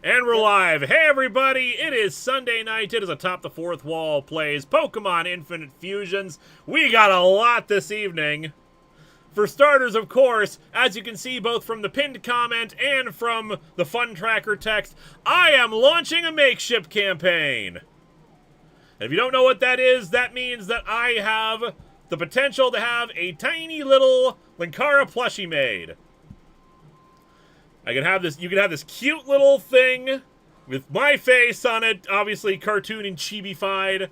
And we're live. Hey everybody, it is Sunday night. It is Atop the Fourth Wall plays Pokemon Infinite Fusions. We got a lot this evening. For starters, of course, as you can see both from the pinned comment and from the Fun Tracker text, I am launching a Makeship campaign. And if you don't know what that is, that means that I have the potential to have a tiny little Linkara plushie made. I can have this. You can have this cute little thing with my face on it, obviously cartoon and chibi-fied.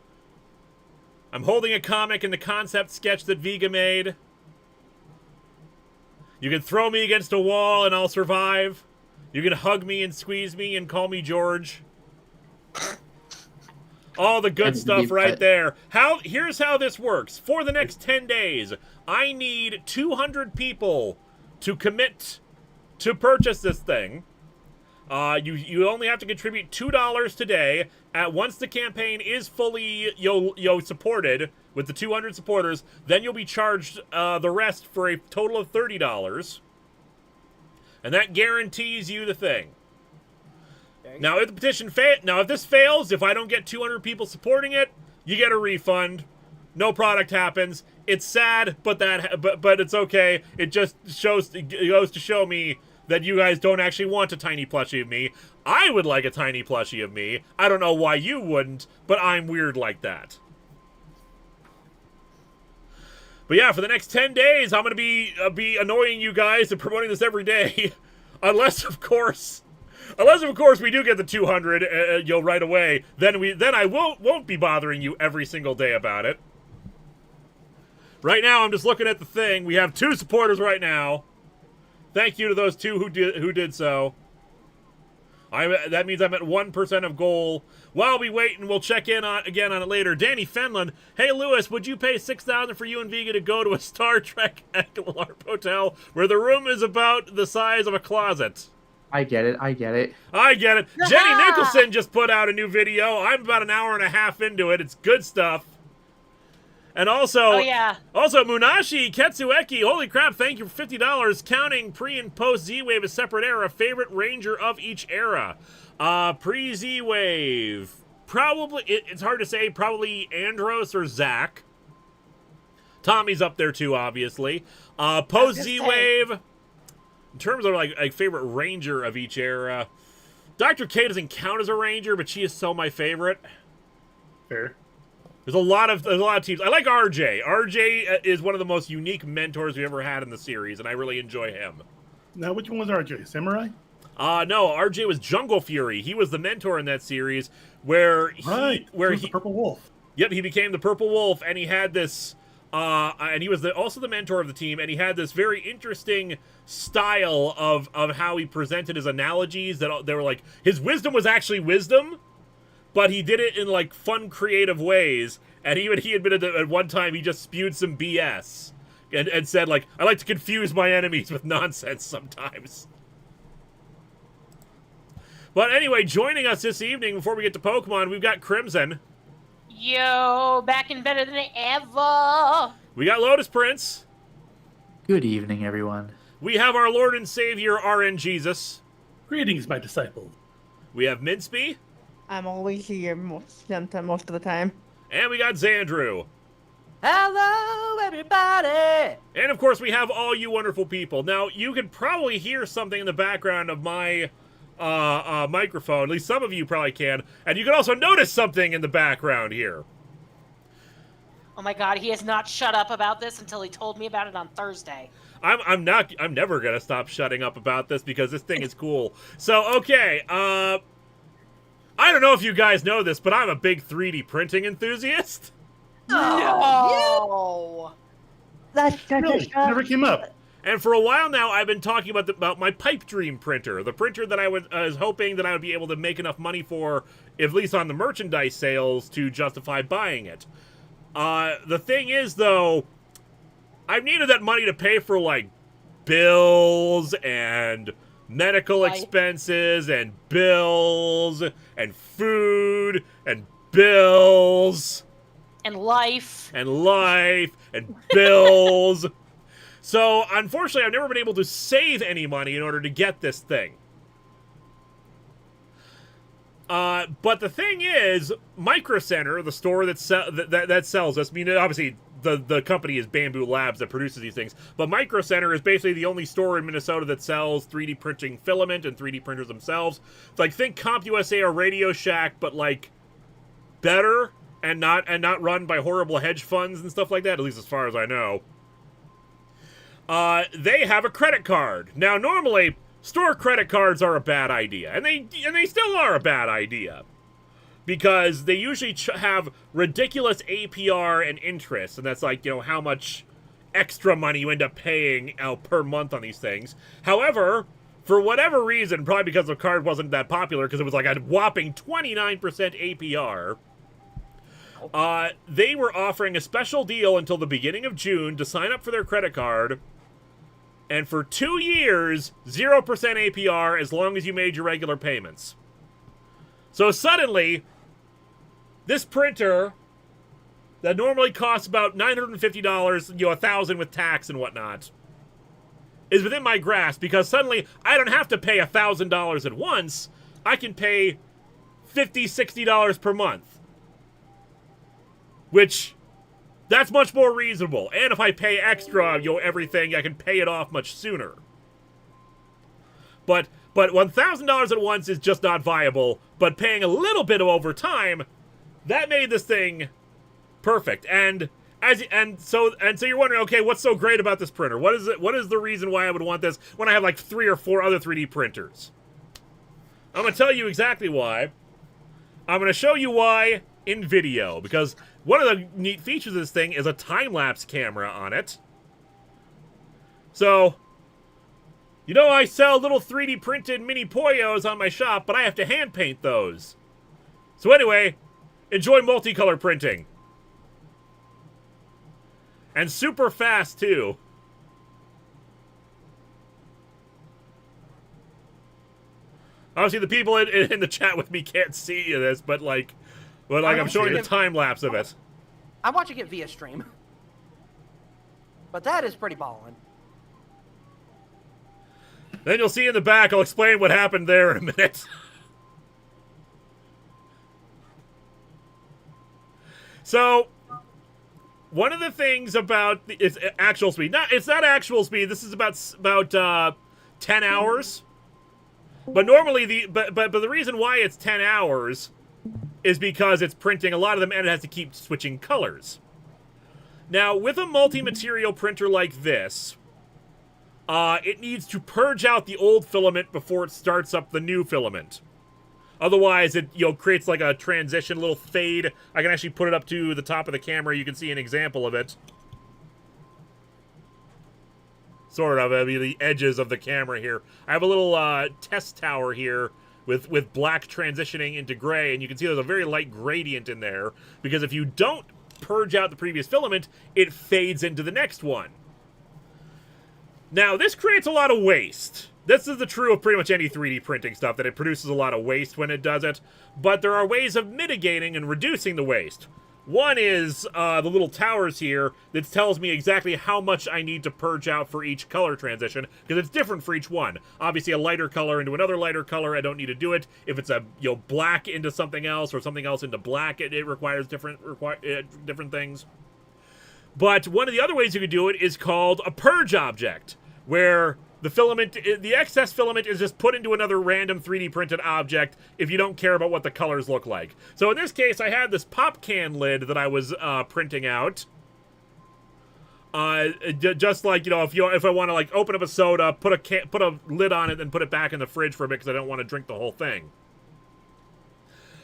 I'm holding a comic in the concept sketch that Vega made. You can throw me against a wall and I'll survive. You can hug me and squeeze me and call me George. All the good stuff right there. Here's how this works. For the next 10 days, I need 200 people to commit to purchase this thing. You only have to contribute $2 today. Once the campaign is fully supported with the 200 supporters, then you'll be charged the rest for a total of $30, and that guarantees you the thing. Okay. Now, if the petition if this fails, if I don't get 200 people supporting it, you get a refund. No product happens. It's sad, but it's okay. It just goes to show me that you guys don't actually want a tiny plushie of me. I would like a tiny plushie of me. I don't know why you wouldn't, but I'm weird like that. But yeah, for the next 10 days, I'm going to be annoying you guys and promoting this every day, unless of course we do get the 200 right away. Then I won't be bothering you every single day about it. Right now, I'm just looking at the thing. We have 2 supporters right now. Thank you to those 2 who did so. That means I'm at 1% of goal. While we wait, and we'll check in again on it later. Danny Fenlon, hey Lewis, would you pay $6,000 for you and Vega to go to a Star Trek LARP hotel where the room is about the size of a closet? I get it. I get it. I get it. Jenny Nicholson just put out a new video. I'm about an hour and a half into it. It's good stuff. And also, also Munashi Ketsueki, holy crap, thank you for $50. Counting pre and post Z-Wave as separate era. Favorite ranger of each era. Pre-Z-Wave. Probably, it's hard to say, probably Andros or Zach. Tommy's up there too, obviously. Post Z-Wave. In terms of like favorite ranger of each era, Dr. K doesn't count as a ranger, but she is so my favorite. Fair. There's a lot of teams. I like RJ. RJ is one of the most unique mentors we've ever had in the series, and I really enjoy him. Now, which one was RJ? Samurai? No, RJ was Jungle Fury. He was the mentor in that series where he was the Purple Wolf. Yep, he became the Purple Wolf, and he had this and he was also the mentor of the team, and he had this very interesting style of how he presented his analogies that they were like, his wisdom was actually wisdom, but he did it in like fun, creative ways. And even he admitted that at one time he just spewed some BS and said like, I like to confuse my enemies with nonsense sometimes. But anyway, joining us this evening before we get to Pokemon, we've got Crimson. Yo, back and better than ever. We got Lotus Prince. Good evening, everyone. We have our Lord and Savior, RN Jesus. Greetings, my disciple. We have Minspy. I'm always here most of the time. And we got Xandru. Hello, everybody! And of course, we have all you wonderful people. Now, you could probably hear something in the background of my microphone. At least some of you probably can. And you can also notice something in the background here. Oh my god, he has not shut up about this until he told me about it on Thursday. I'm never gonna stop shutting up about this because this thing is cool. So, okay, I don't know if you guys know this, but I'm a big 3D printing enthusiast. No! That's Really? Never came up. And for a while now, I've been talking about my Pipe Dream printer, the printer that I was hoping that I would be able to make enough money for, at least on the merchandise sales, to justify buying it. The thing is, though, I've needed that money to pay for, like, bills and medical expenses and bills and food and bills. And life. And bills. So, unfortunately, I've never been able to save any money in order to get this thing. But the thing is, Micro Center, the store that sells this, I mean, obviously, the company is Bamboo Labs that produces these things, but Micro Center is basically the only store in Minnesota that sells 3D printing filament and 3D printers themselves. It's like, think CompUSA or Radio Shack, but, like, better and not run by horrible hedge funds and stuff like that, at least as far as I know. They have a credit card. Now, normally, store credit cards are a bad idea, and they still are a bad idea, because they usually have ridiculous APR and interest, and that's like, you know, how much extra money you end up paying per month on these things. However, for whatever reason, probably because the card wasn't that popular, because it was like a whopping 29% APR, they were offering a special deal until the beginning of June to sign up for their credit card. And for 2 years, 0% APR as long as you made your regular payments. So suddenly, this printer that normally costs about $950, you know, $1,000 with tax and whatnot, is within my grasp, because suddenly I don't have to pay $1,000 at once. I can pay $50, $60 per month. Which, that's much more reasonable. And if I pay extra, you know, everything, I can pay it off much sooner. But $1,000 at once is just not viable. But paying a little bit over time, that made this thing perfect. And so you're wondering, okay, what's so great about this printer? What is it? What is the reason why I would want this when I have like 3 or 4 other 3D printers? I'm gonna tell you exactly why. I'm gonna show you why in video, because one of the neat features of this thing is a time-lapse camera on it. So, you know, I sell little 3D printed mini Poyos on my shop, but I have to hand paint those. So anyway, enjoy multicolor printing. And super fast, too. Obviously, the people in the chat with me can't see this, but I'm showing the time lapse of it. I'm watching it via stream. But that is pretty ballin'. Then you'll see in the back, I'll explain what happened there in a minute. So, one of the things about it's actual speed. It's not actual speed. This is about 10 hours. But normally but the reason why it's 10 hours is because it's printing a lot of them and it has to keep switching colors. Now, with a multi-material printer like this, it needs to purge out the old filament before it starts up the new filament. Otherwise, it creates like a transition, little fade. I can actually put it up to the top of the camera. You can see an example of it. Sort of, the edges of the camera here. I have a little test tower here with black transitioning into gray, and you can see there's a very light gradient in there, because if you don't purge out the previous filament, it fades into the next one. Now, this creates a lot of waste. This is the true of pretty much any 3D printing stuff, that it produces a lot of waste when it does it, but there are ways of mitigating and reducing the waste. One is the little towers here that tells me exactly how much I need to purge out for each color transition, because it's different for each one. Obviously, a lighter color into another lighter color, I don't need to do it. If it's a black into something else or something else into black, it requires different things. But one of the other ways you could do it is called a purge object, where the excess filament is just put into another random 3D printed object if you don't care about what the colors look like. So in this case, I had this pop can lid that I was printing out. Just like, if I want to open up a soda, put a lid on it, and put it back in the fridge for a bit because I don't want to drink the whole thing.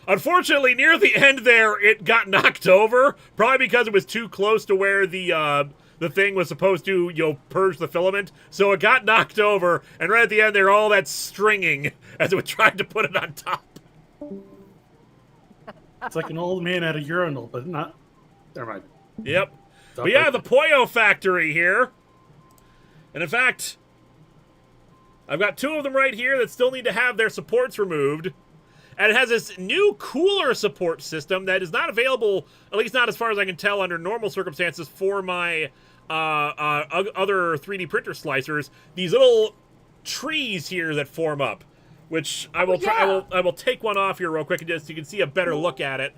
Unfortunately, near the end there, it got knocked over, probably because it was too close to where the thing was supposed to, purge the filament. So it got knocked over, and right at the end there, all that stringing as it tried to put it on top. It's like an old man at a urinal, but not... Never mind. Yep. But yeah, the Poyo factory here. And in fact, I've got 2 of them right here that still need to have their supports removed. And it has this new cooler support system that is not available, at least not as far as I can tell, under normal circumstances for my other 3D printer slicers. These little trees here that form up, which I will I will take one off here real quick, and just so you can see a better look at it.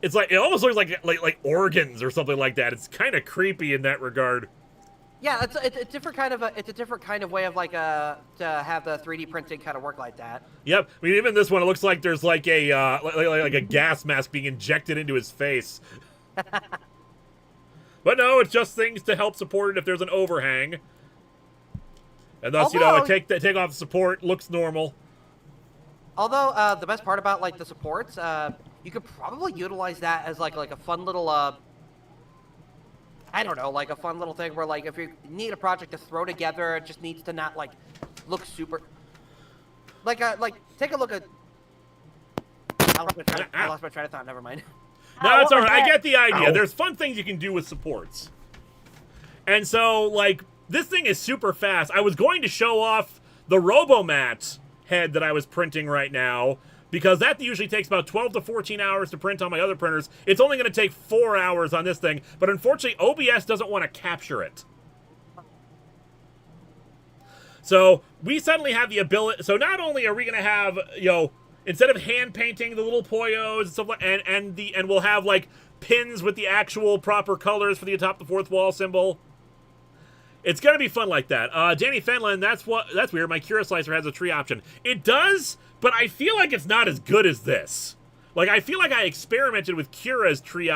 It's like, it almost looks like organs or something like that. It's kind of creepy in that regard. Yeah, it's a different kind of way of to have the 3D printing kind of work like that. Yep. I mean, even this one, it looks like there's like a gas mask being injected into his face. But no, it's just things to help support it if there's an overhang. And thus, take off the support, looks normal. Although the best part about the supports, you could probably utilize that as like a fun little I don't know, a fun little thing where, if you need a project to throw together, it just needs to not, look super... take a look at... I lost my train of thought, never mind. No, it's alright, I get the idea. There's fun things you can do with supports. And so, this thing is super fast. I was going to show off the RoboMat head that I was printing right now, because that usually takes about 12 to 14 hours to print on my other printers. It's only going to take 4 hours on this thing, but unfortunately, OBS doesn't want to capture it. So, we suddenly have the ability... So, not only are we going to have, instead of hand painting the little Poyos and stuff and we'll have, pins with the actual proper colors for the AtopTheFourthWall symbol. It's going to be fun like that. Danny Fenlon, that's weird. My Cura Slicer has a tree option. It does, but I feel like it's not as good as this. I feel like I experimented with Cura's tree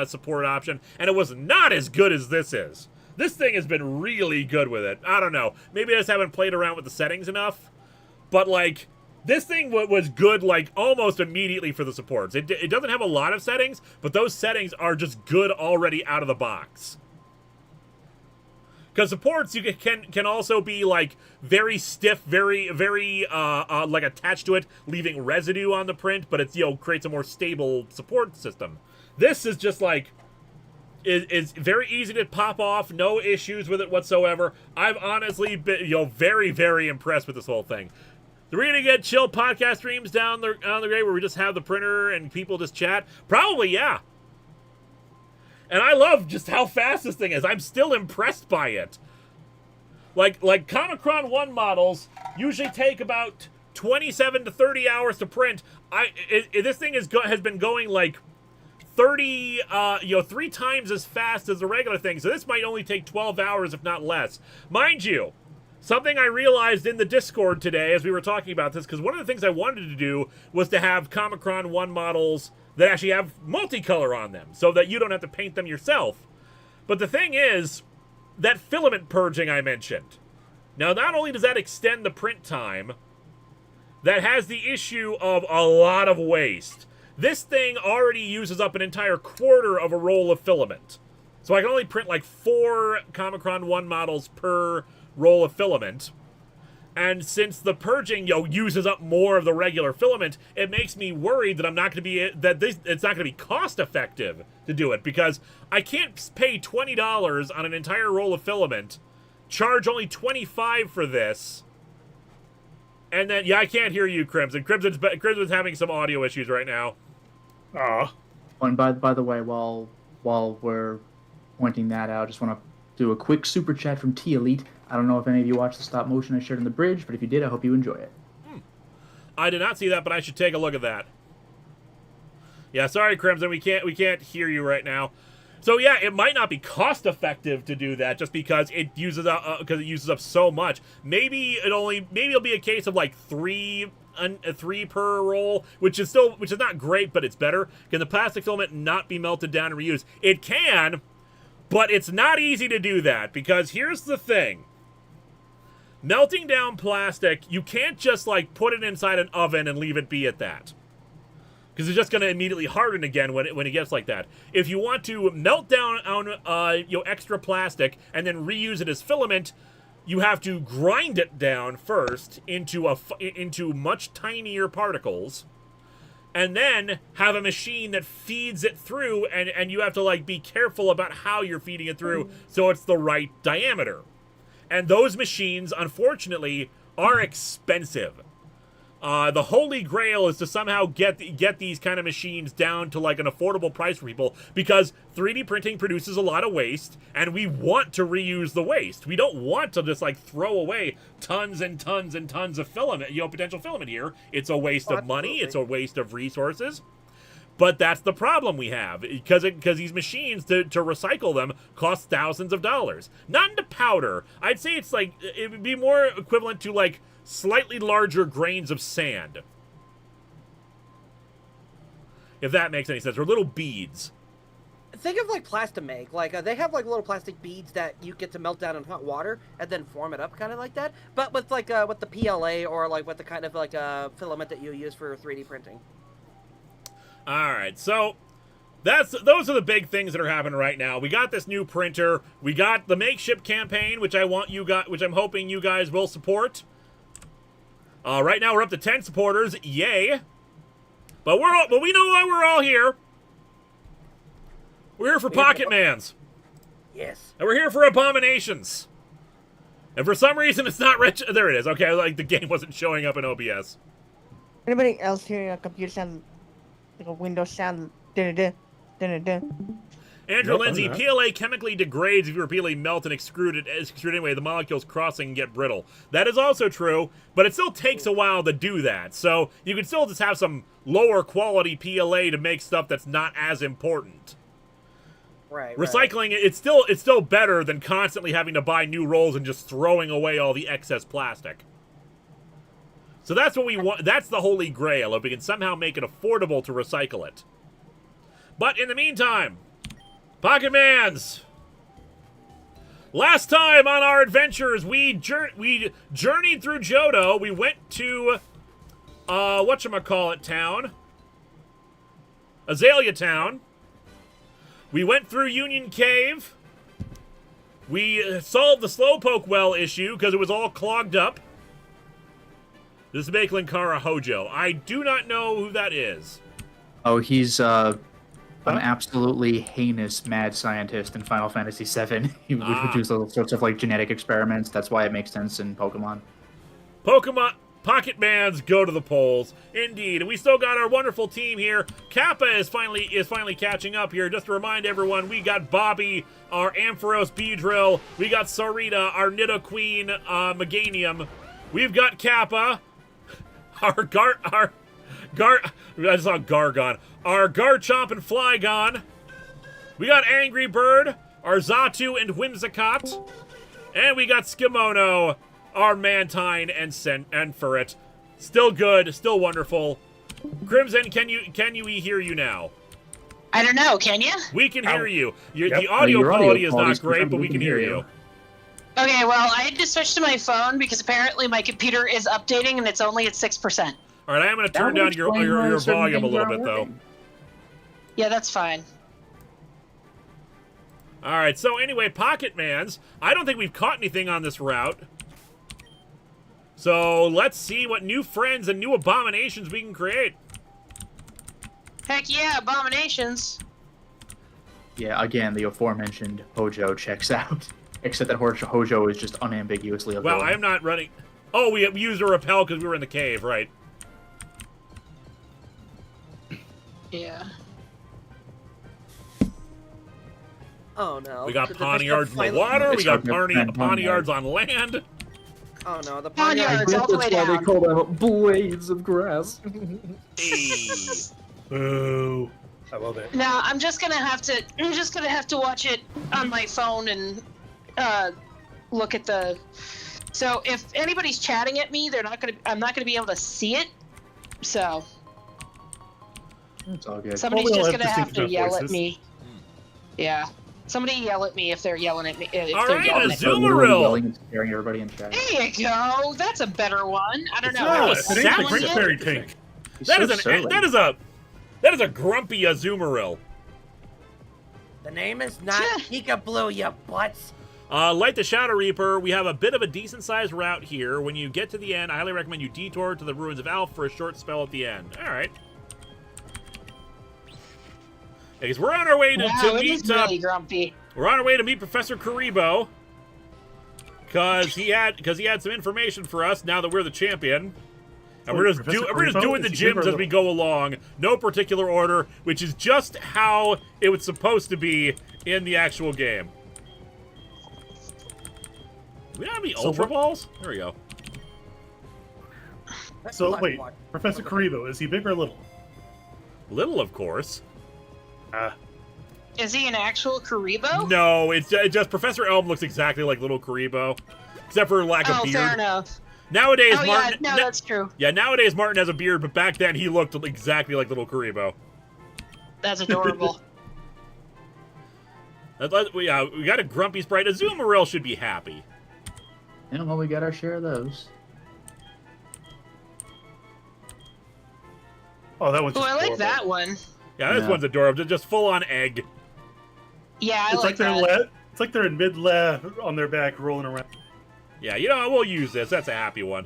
support option, and it was not as good as this is. This thing has been really good with it. I don't know. Maybe I just haven't played around with the settings enough. But, this thing was good, almost immediately for the supports. It doesn't have a lot of settings, but those settings are just good already out of the box. Because supports can also be very stiff, very attached to it, leaving residue on the print, but it's creates a more stable support system. This is just is very easy to pop off, no issues with it whatsoever. I've honestly been very, very impressed with this whole thing. We're gonna get chill podcast streams down the grade where we just have the printer and people just chat. Probably, yeah. And I love just how fast this thing is. I'm still impressed by it. Like Comichron 1 models usually take about 27 to 30 hours to print. This thing has been going like 30, 3 times as fast as the regular thing. So this might only take 12 hours, if not less. Mind you, something I realized in the Discord today as we were talking about this, because one of the things I wanted to do was to have Comichron 1 models that actually have multicolor on them, so that you don't have to paint them yourself. But the thing is, that filament purging I mentioned. Now, not only does that extend the print time, that has the issue of a lot of waste. This thing already uses up an entire quarter of a roll of filament. So I can only print like 4 Comichron 1 models per roll of filament. And since the purging, uses up more of the regular filament, it makes me worried that it's not going to be cost effective to do it, because I can't pay $20 on an entire roll of filament, charge only $25 for this, and then I can't hear you, Crimson. Crimson's having some audio issues right now. Aw. And by the way, while we're pointing that out, I just want to do a quick super chat from T Elite. I don't know if any of you watched the stop motion I shared on the bridge, but if you did, I hope you enjoy it. I did not see that, but I should take a look at that. Yeah, sorry, Crimson, we can't hear you right now. So yeah, it might not be cost effective to do that just because it uses up so much. Maybe it'll be a case of like 3 per roll, which is not great, but it's better. Can the plastic filament not be melted down and reused? It can, but it's not easy to do that, because here's the thing. Melting down plastic, you can't just like put it inside an oven and leave it be at that, because it's just going to immediately harden again when it gets like that. If you want to melt down extra plastic and then reuse it as filament, you have to grind it down first into much tinier particles, and then have a machine that feeds it through, and you have to like be careful about how you're feeding it through so it's the right diameter. And those machines, unfortunately, are expensive. The holy grail is to somehow get these kind of machines down to like an affordable price for people, because 3D printing produces a lot of waste, and we want to reuse the waste. We don't want to just like throw away tons and tons and tons of filament, potential filament here. It's a waste of money. It's a waste of resources. But that's the problem we have, because these machines, to recycle them, cost thousands of dollars. Not into powder. I'd say it's like, it would be more equivalent to like slightly larger grains of sand. If that makes any sense. Or little beads. Think of like Plastimake. Like they have like little plastic beads that you get to melt down in hot water and then form it up, kind of like that. But with like with the PLA, or like with the kind of like filament that you use for 3D printing. All right, so those are the big things that are happening right now. We got this new printer. We got the Makeship campaign, which I'm hoping you guys will support. Right now we're up to 10 supporters. Yay! But we know why we're all here. We're here for Pocket Mans. Yes. And we're here for Abominations. And for some reason it's not rich. There it is. Okay, like the game wasn't showing up in OBS. Anybody else hearing a computer sound, like a Windows sound? Andrew Nope, Lindsay, I'm not. PLA chemically degrades if you repeatedly melt and extrude it anyway. The molecules crossing and get brittle. That is also true, but it still takes a while to do that. So you can still just have some lower quality PLA to make stuff that's not as important. Right. Recycling it's still better than constantly having to buy new rolls and just throwing away all the excess plastic. So that's what we want. That's the holy grail, if we can somehow make it affordable to recycle it. But in the meantime, Pocket Mans. Last time on our adventures, we journeyed through Johto. We went to whatchamacallit town, Azalea Town. We went through Union Cave. We solved the Slowpoke well issue because it was all clogged up. This is make Linkara Hojo. I do not know who that is. Oh, he's an absolutely heinous mad scientist in Final Fantasy VII. He would do all sorts of like genetic experiments. That's why it makes sense in Pokemon. Pokemon. Pocket Mans go to the polls. Indeed. And we still got our wonderful team here. Kappa is finally catching up here. Just to remind everyone, we got Bobby, our Ampharos Beedrill. We got Sarita, our Nidoqueen Meganium. We've got Kappa, I just saw Gargon. Our Garchomp and Flygon. We got Angry Bird, our Xatu and Whimsicott. And we got Skimono, our Mantine and Ferret. Still good, still wonderful. Crimson, can you hear you now? I don't know, can you? We can hear you. Yep. The audio Your quality is quality's not great, good, but we can hear you. Okay, well, I had to switch to my phone because apparently my computer is updating and it's only at 6%. All right, I am going to turn That would down your explain why certain volume a things little aren't bit, though. working. Yeah, that's fine. All right, so anyway, Pocket Mans. I don't think we've caught anything on this route. So let's see what new friends and new abominations we can create. Heck yeah, abominations. Yeah, again, the aforementioned Hojo checks out. Except that Hojo is just unambiguously a Well, villain. I am not running. Oh, we used a repel because we were in the cave, right? Yeah. Oh no. We got Did the Pawniards fish in the finally- water. We It's got hard to find Pawniards on land. Oh no, the Pawniards Pawniards. all the way down. call them blades of grass. Hey. Boo. I love it. Now I'm just gonna have to watch it on my phone and look at the. So if anybody's chatting at me, I'm not gonna be able to see it. So It's all good. somebody's Well, we all just have gonna have to distinct yell at voices. me. Yeah. Somebody yell at me if they're yelling at me. If All they're right, yelling a at me. Zoom- Literally Zoomeril. yelling and scaring everybody in chat. There you go. That's a better one. I don't know. not. Are we It It ain't the sounds selling Great it? Fairy Pink. He's That so is surly. that is a grumpy Azumarill. The name is not Pika Blue, you butts. Like the Shadow Reaper, we have a bit of a decent-sized route here. When you get to the end, I highly recommend you detour to the Ruins of Alph for a short spell at the end. All right. Because we're on our way to Wow, it meet is really grumpy. we're on our way to meet Professor Karibo. Because he had some information for us now that we're the champion. And we're just Professor doing Karibo, the is he big or gyms as we little? go along. No particular order, which is just how it was supposed to be in the actual game. Do we have any So Ultra what- Balls? There we go. So wait, Professor Karibo, is he big or little? Little, of course. Is he an actual Karibo? No, it's just Professor Elm looks exactly like little Karibo. Except for lack of Oh, beard. fair enough. Nowadays, Oh, Martin... yeah, no, that's true. Yeah, nowadays Martin has a beard, but back then he looked exactly like little Karibo. That's adorable. Yeah, we got a grumpy sprite. Azumarill should be happy. Yeah, well, we got our share of those. Oh, that one's Oh, just I like adorable. that one. Yeah, this Yeah. one's adorable. Just full on egg. Yeah, I It's like they're that. it's like they're in mid-left on their back rolling around. Yeah, you know, we'll use this. That's a happy one.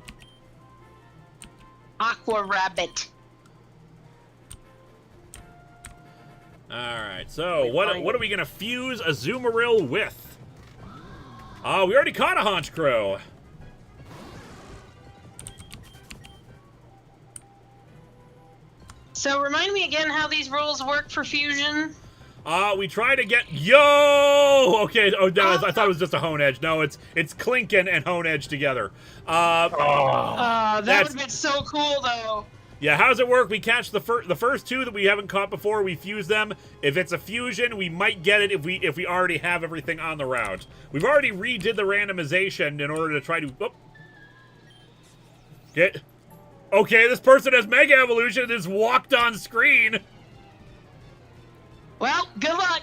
Aqua Rabbit. Alright, so what are we going to fuse Azumarill with? We already caught a Haunch Crow. So remind me again how these rules work for fusion. We try to get... Yo! Okay, oh, no, I thought it was just a Hone Edge. No, it's Klinkin and Hone Edge together. Oh, That That's- would have been so cool, though. Yeah, how does it work? We catch the first two that we haven't caught before. We fuse them. If it's a fusion, we might get it if we already have everything on the route. We've already redid the randomization in order to try to get. Okay, this person has Mega Evolution and is walked on screen. Well, good luck.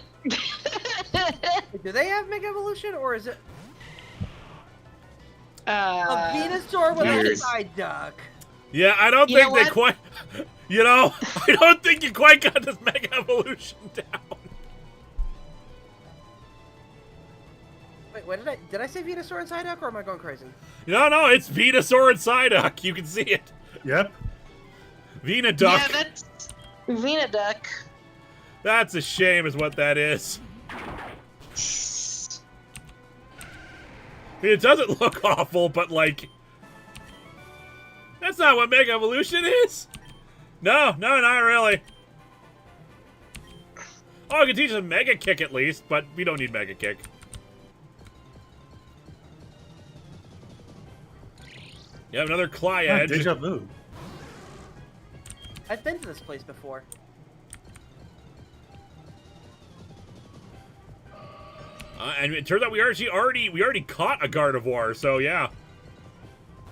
Do they have Mega Evolution, or is it a uh, Venusaur with a Weird. side duck? Yeah, I don't You think know they what? quite. You know, I don't think you quite got this Mega Evolution down. Wait, what did I say Venusaur and Psyduck, or am I going crazy? No, it's Venusaur and Psyduck. You can see it. yep. Venuduck. yeah, that's Venuduck. That's a shame, is what that is. I mean, it doesn't look awful, but like, That's not what Mega Evolution is. No, not really. Oh, I can teach us Mega Kick at least, but we don't need Mega Kick. You have another Clyedge. Deja vu. I've been to this place before. And it turns out we already caught a Gardevoir, so yeah.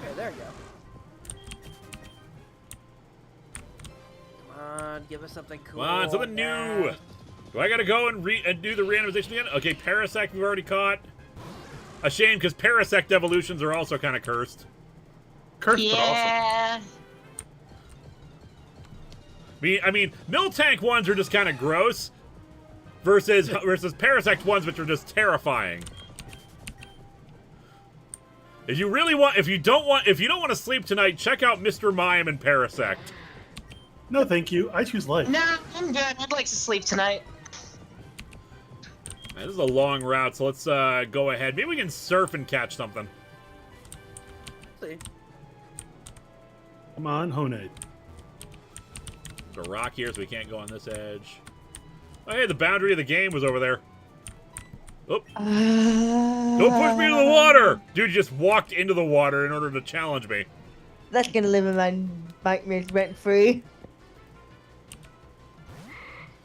Okay, there you go. Come on, give us something cool. Come on, something new. Do I gotta go and do the randomization again? Okay, Parasect we've already caught. A shame, because Parasect evolutions are also kind of cursed. Cursed, Yeah. I mean, Miltank ones are just kind of gross, versus Parasect ones, which are just terrifying. If you don't want to sleep tonight, check out Mr. Mime and Parasect. No, thank you. I choose life. No, I'm good. I'd like to sleep tonight. Man, this is a long route, so let's go ahead. Maybe we can surf and catch something. See. Come on, Honed. There's a rock here, so we can't go on this edge. Oh, hey, the boundary of the game was over there. Oh. Don't push me into the water! Dude just walked into the water in order to challenge me. That's gonna live in my nightmares rent free.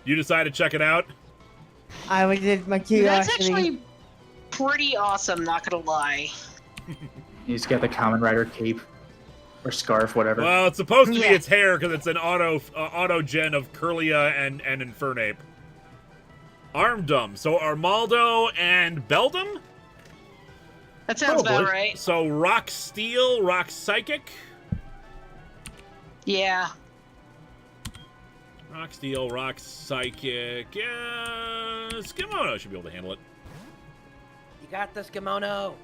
You decided to check it out? I was just my That's curiosity. actually pretty awesome, not gonna lie. You just get the Common Rider cape or scarf, whatever. Well, it's supposed to be Yeah. its hair because it's an auto gen of Curlia and Infernape. Armdom. So Armaldo and Beldum? That sounds about Probably. right. So Rock Steel, Rock Psychic. Yeah. Rock Steel, Rock Psychic. Skimono should be able to handle it. You got this, kimono.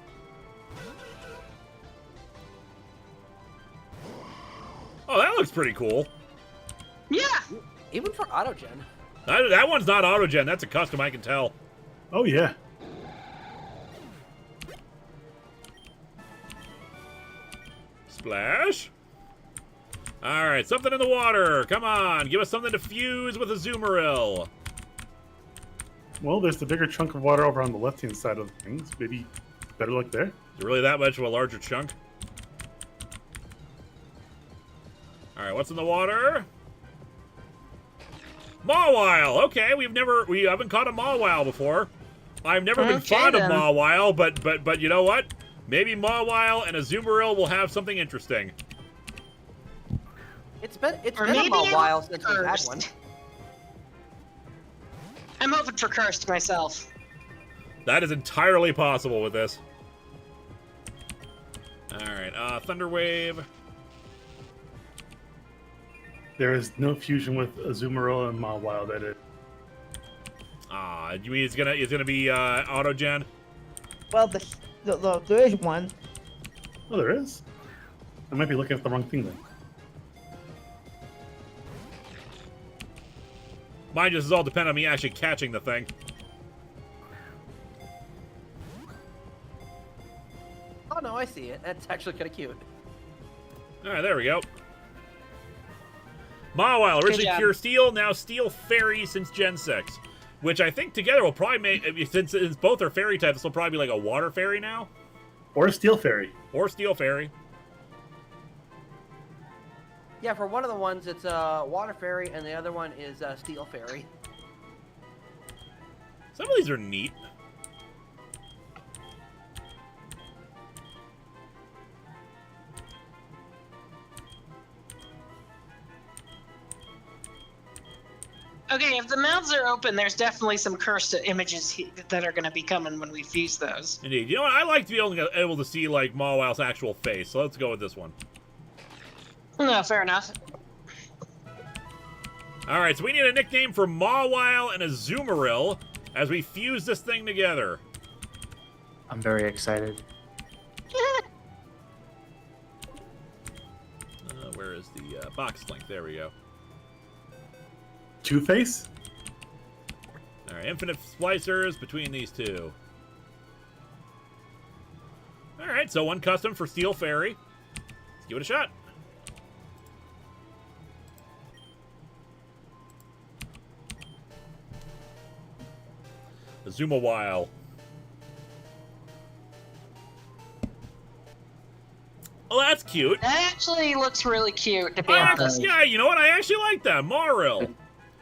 Oh, that looks pretty cool. Yeah. Even for autogen. That one's not autogen. That's a custom, I can tell. Oh, yeah. Splash. All right, something in the water. Come on, give us something to fuse with a Azumarill. Well, there's the bigger chunk of water over on the left-hand side of things. Maybe better luck there. Is it really that much of a larger chunk? All right, what's in the water? Mawile. Okay, we haven't caught a Mawile before. I've never been Okay, fond of then. Mawile, but you know what? Maybe Mawile and a Azumarill will have something interesting. It's been Or a maybe while since we've had cursed. one. I'm hoping for cursed myself. That is entirely possible with this. All right, Thunder Wave. There is no fusion with Azumarill and Mawile that it. You mean it's gonna be autogen? Well, there is one. Oh, there is? I might be looking at the wrong thing then. Mine just all depend on me actually catching the thing. Oh no, I see it. That's actually kind of cute. All right, there we go. Mawile, originally job. pure steel, now steel fairy since Gen 6. Which I think together will probably make, since both are fairy types, this will probably be like a water fairy now. Or a Steel Fairy. Or steel fairy. Yeah, for one of the ones it's water fairy, and the other one is steel fairy. Some of these are neat. Okay, if the mouths are open, there's definitely some cursed images that are going to be coming when we fuse those. Indeed. You know what? I like to be able to see like Mawile's actual face, so let's go with this one. No, fair enough. All right, so we need a nickname for Mawile and a Azumarill as we fuse this thing together. I'm very excited. Where is the box link? There we go. Two-Face? All right, infinite splicers between these two. All right, so one custom for Steel Fairy. Let's give it a shot. Azumawile. Oh, that's cute. That actually looks really cute, to be I honest. yeah, you know what? I actually like that. Maril.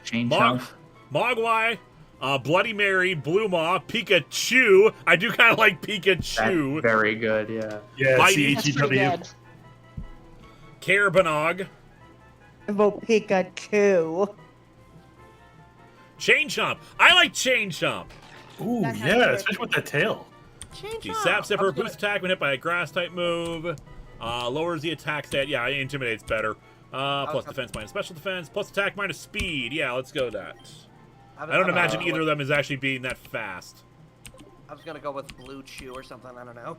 Chain Mog- Chomp. Mogwai, Bloody Mary, Blue Maw, Pikachu. I do kind of like Pikachu. That's very good, yeah. Yeah, Mighty. That's pretty CHEW. good. Carabanog. Vote Pikachu. Chain Chomp. I like Chain Chomp. Ooh, That has yeah, to especially with that tail. The Sap Zipper boost attack when hit by a grass type move. Lowers the attack stat. Yeah, it intimidates better. Plus defense minus special defense. Plus attack minus speed. Yeah, let's go that. I don't imagine either of them is actually being that fast. I was gonna go with Blue Chew or something. I don't know.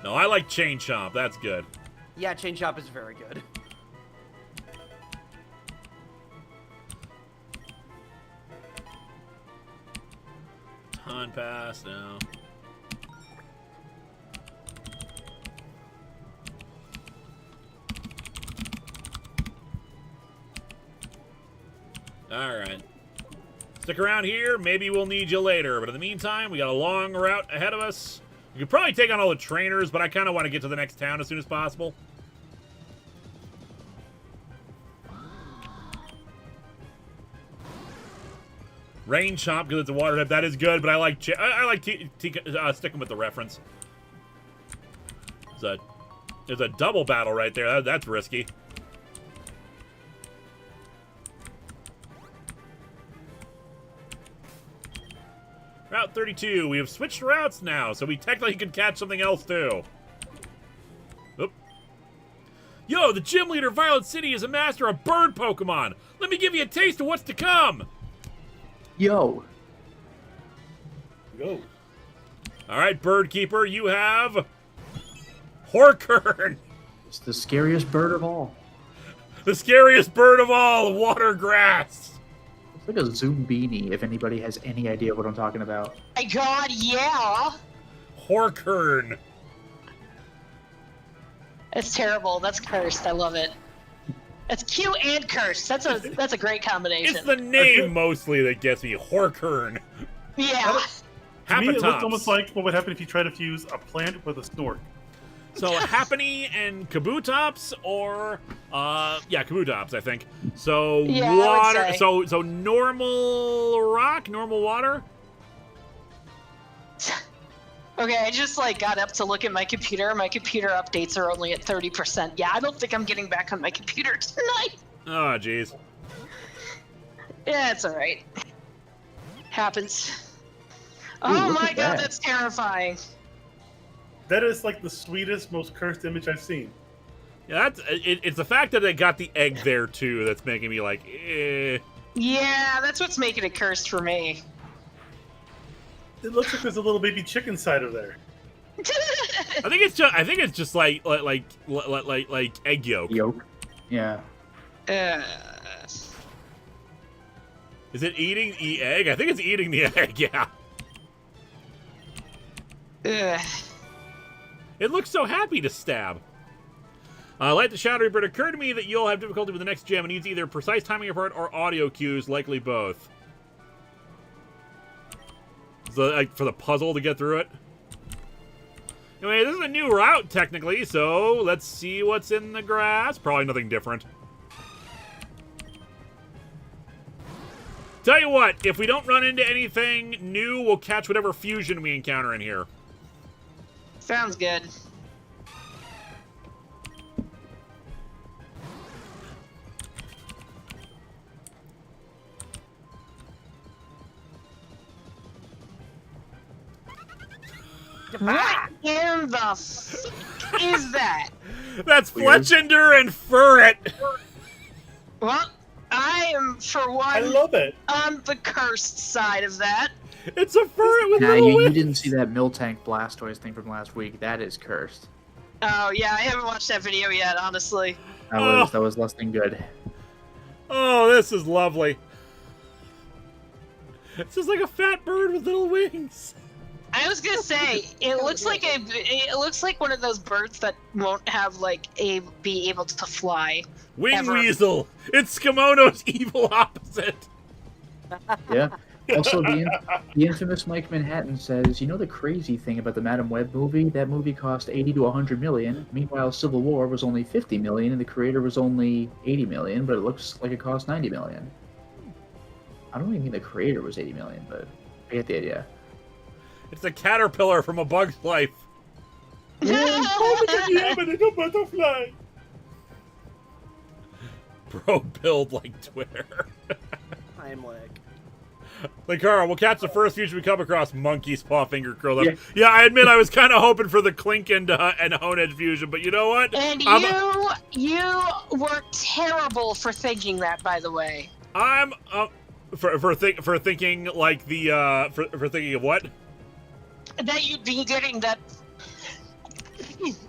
No, I like Chain Chomp. That's good. Yeah, Chain Chomp is very good. Ton pass now. Alright. Stick around here. Maybe we'll need you later. But in the meantime, we got a long route ahead of us. We could probably take on all the trainers, but I kind of want to get to the next town as soon as possible. Rain Chomp because it's a water type. That is good, but I like sticking with the reference. There's a double battle right there. That's risky. Route 32. We have switched routes now, so we technically can catch something else too. Oop. Yo, the gym leader of Violet City is a master of bird Pokemon. Let me give you a taste of what's to come. Yo. Go. All right, Bird Keeper, you have Horkern, It's the scariest bird of all. the scariest bird of all, water grass. It's like a Zumbini, if anybody has any idea what I'm talking about. My God, yeah. Horkern. It's terrible. That's cursed. I love it. It's cute and cursed. That's a great combination. It's the name mostly that gets me. Horkern. Yeah. To me, it looked Hapatops. almost like what would happen if you tried to fuse a plant with a snork. So Happiny and Kabutops, or Kabutops, I think. So Yeah, I would water. say. So normal rock, normal water. Okay, I just got up to look at my computer. My computer updates are only at 30%. Yeah, I don't think I'm getting back on my computer tonight. Oh, jeez. Yeah, it's all right. Happens. Ooh, Oh look my at God, that. that's terrifying. That is like the sweetest, most cursed image I've seen. Yeah, it's the fact that they got the egg there too that's making me like, eh. Yeah, that's what's making it cursed for me. It looks like there's a little baby chicken side of there. I think it's just like egg yolk. Yolk. Yeah. Is it eating the egg? I think it's eating the egg. Yeah. It looks so happy to stab. Like the Shadowy Bird, it occurred to me that you'll have difficulty with the next gem and needs either precise timing of part or audio cues, likely both. So, like, for the puzzle to get through it. Anyway, this is a new route, technically, so let's see what's in the grass. Probably nothing different. Tell you what, if we don't run into anything new, we'll catch whatever fusion we encounter in here. Sounds good. What in the fuck is that? That's Weird. Fletchender and Furret. Well, I am, for one, I love it. on the cursed side of that. It's a Furret with Nah, little you wings. didn't see that Miltank Blastoise thing from last week. That is cursed. Oh, yeah, I haven't watched that video yet, honestly. That was less than good. Oh, this is lovely. It's just like a fat bird with little wings. I was gonna say, it looks like one of those birds that won't have be able to fly. Wing Ever. Weasel. It's Kimono's evil opposite. Yeah. Also, the infamous Mike Manhattan says, you know the crazy thing about the Madam Web movie? That movie cost 80 to 100 million. Meanwhile, Civil War was only 50 million, and the creator was only 80 million, but it looks like it cost 90 million. I don't even think the creator was 80 million, but I get the idea. It's a caterpillar from A Bug's Life. Butterfly. Bro, build like Twitter. Heimlich. Linkara, we'll catch the first future we come across. Monkey's paw finger curled up. Yeah, I admit I was kind of hoping for the Clink and Hone Edge fusion, but you know what? And you were terrible for thinking that, by the way. I'm for thinking like the for thinking of what? That you'd be getting that.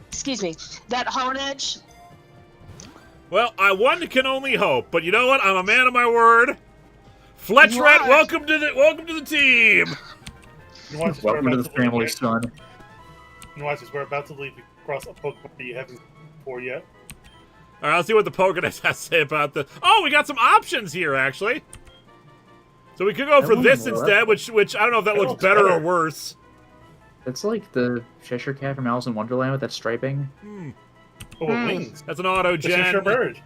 Excuse me, that Hone Edge. Well, one can only hope, but you know what? I'm a man of my word. Fletchret, welcome to the team. Welcome to the family, son. You watch this. We're about to leave across a Pokemon that you haven't seen before yet. All right, let's see what the Pokédex has to say about this. Oh, we got some options here, actually. So we could go for this instead, which I don't know if that looks better or worse. That's like the Cheshire Cat from Alice in Wonderland with that striping. Oh, wings. That's an auto gen. Cheshire bird.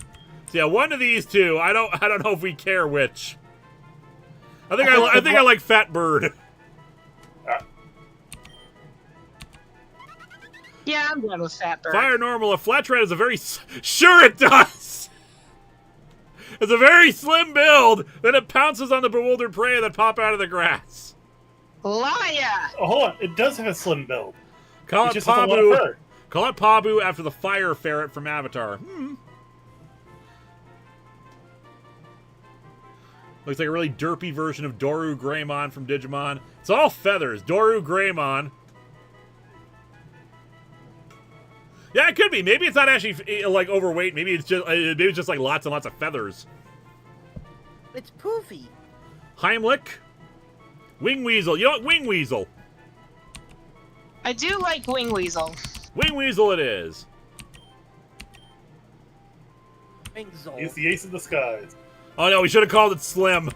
So yeah, one of these two. I don't know if we care which. I think I like Fat Bird. Yeah, I'm done with Fat Bird. Fire normal. A Fletchret is a very sure it does. It's a very slim build. Then it pounces on the bewildered prey that pop out of the grass. Liar! Oh, hold on. It does have a slim build. Call it just has a lot of Pabu. fur. Call it Pabu after the fire ferret from Avatar. Looks like a really derpy version of Doru Greymon from Digimon. It's all feathers. Doru Greymon. Yeah, it could be. Maybe it's not actually like overweight. Maybe it's just like lots and lots of feathers. It's poofy. Heimlich. Wing Weasel. You know what? Wing Weasel. I do like Wing Weasel. Wing Weasel it is. Wingzol. He's the ace of the skies. Oh no, we should have called it Slim.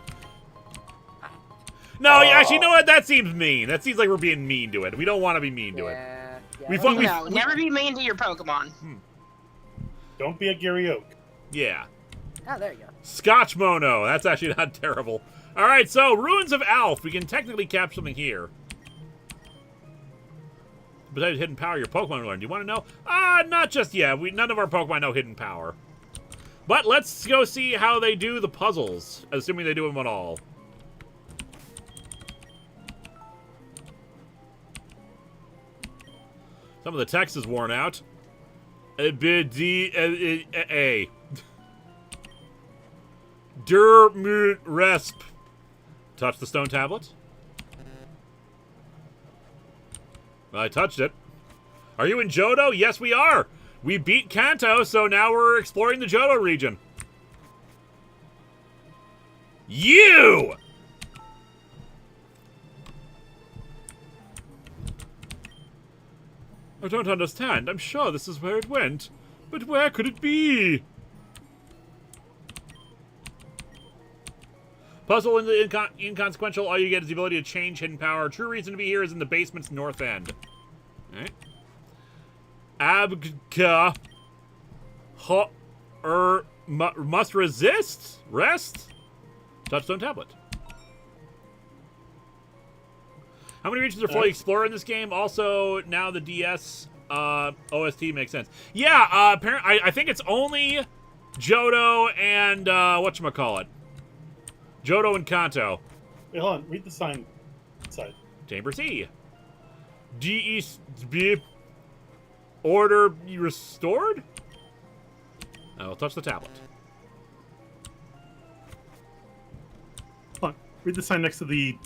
No, actually, you know what? That seems mean. That seems like we're being mean to it. We don't want to be mean to it. Yeah. Never be mean to your Pokemon. Don't be a Gary Oak. Yeah. Oh, there you go. Scotch Mono. That's actually not terrible. All right, so Ruins of Alf. We can technically capture something here. Besides hidden power, your Pokemon learn. Do you want to know? Not just yet. None of our Pokemon know hidden power. But let's go see how they do the puzzles, assuming they do them at all. Some of the text is worn out. A. Resp. Touch the stone tablet. I touched it. Are you in Johto? Yes, we are. We beat Kanto, so now we're exploring the Johto region. You! I don't understand. I'm sure this is where it went. But where could it be? Puzzle inconsequential. All you get is the ability to change hidden power. True reason to be here is in the basement's north end. Alright. Abka. Must resist? Rest? Touchstone tablet. How many regions are fully explored in this game? Also, now the DS OST makes sense. Yeah, apparently, I think it's only Johto and, whatchamacallit. Johto and Kanto. Hey, hold on. Read the sign side. Chamber C. DESB. Order restored? I'll touch the tablet. Hold on. Read the sign next to the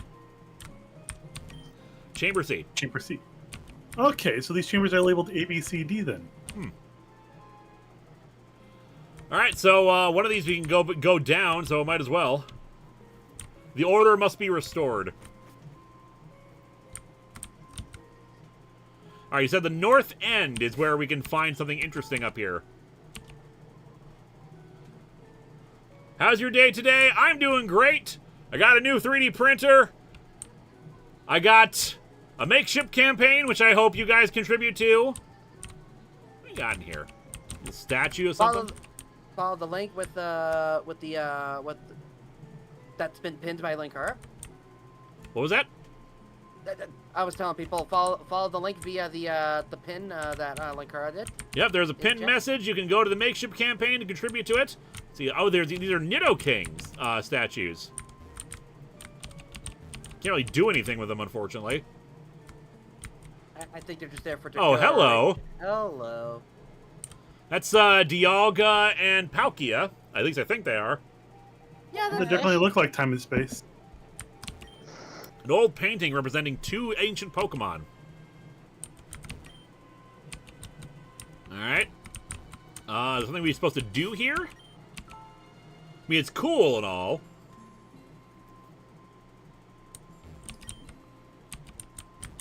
Chamber C. Chamber C. Okay, so these chambers are labeled A, B, C, D then. Alright, so one of these we can go down, so it might as well. The order must be restored. Alright, you said the north end is where we can find something interesting up here. How's your day today? I'm doing great. I got a new 3D printer. I got a Makeship campaign, which I hope you guys contribute to. What do we got in here? A statue or something? Follow the link with that's been pinned by Linkara. What was that? I was telling people follow the link via the pin that Linkara did. Yep, there's a pinned message. You can go to the Makeship campaign to contribute to it. See, oh, these are Nidokings statues. Can't really do anything with them, unfortunately. I think they're just there for. Oh, hello. Hello. That's Dialga and Palkia. At least I think they are. Yeah, They definitely look like time and space. An old painting representing 2 ancient Pokemon. Alright. There's something we're supposed to do here? I mean, it's cool and all.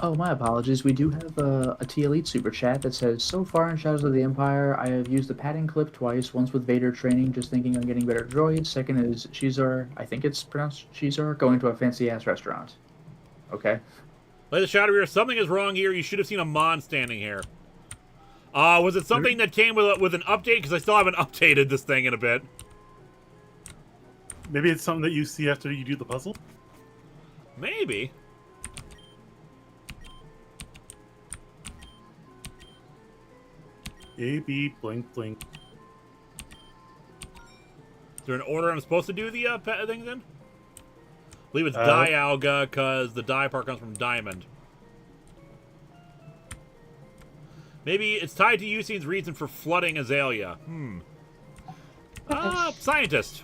Oh, my apologies. We do have a T-Elite super chat that says, so far in Shadows of the Empire, I have used the padding clip twice, once with Vader training, just thinking I'm getting better droids. Second is Shizar, I think it's pronounced Shizar, going to a fancy-ass restaurant. Okay. Lay the Shadow here. Something is wrong here. You should have seen a Mon standing here. Was it something that came with an update? Because I still haven't updated this thing in a bit. Maybe it's something that you see after you do the puzzle? Maybe. A, B, blink, blink. Is there an order I'm supposed to do the things in? I believe it's Dialga, because the dye part comes from Diamond. Maybe it's tied to Yusin's reason for flooding Azalea. Scientist.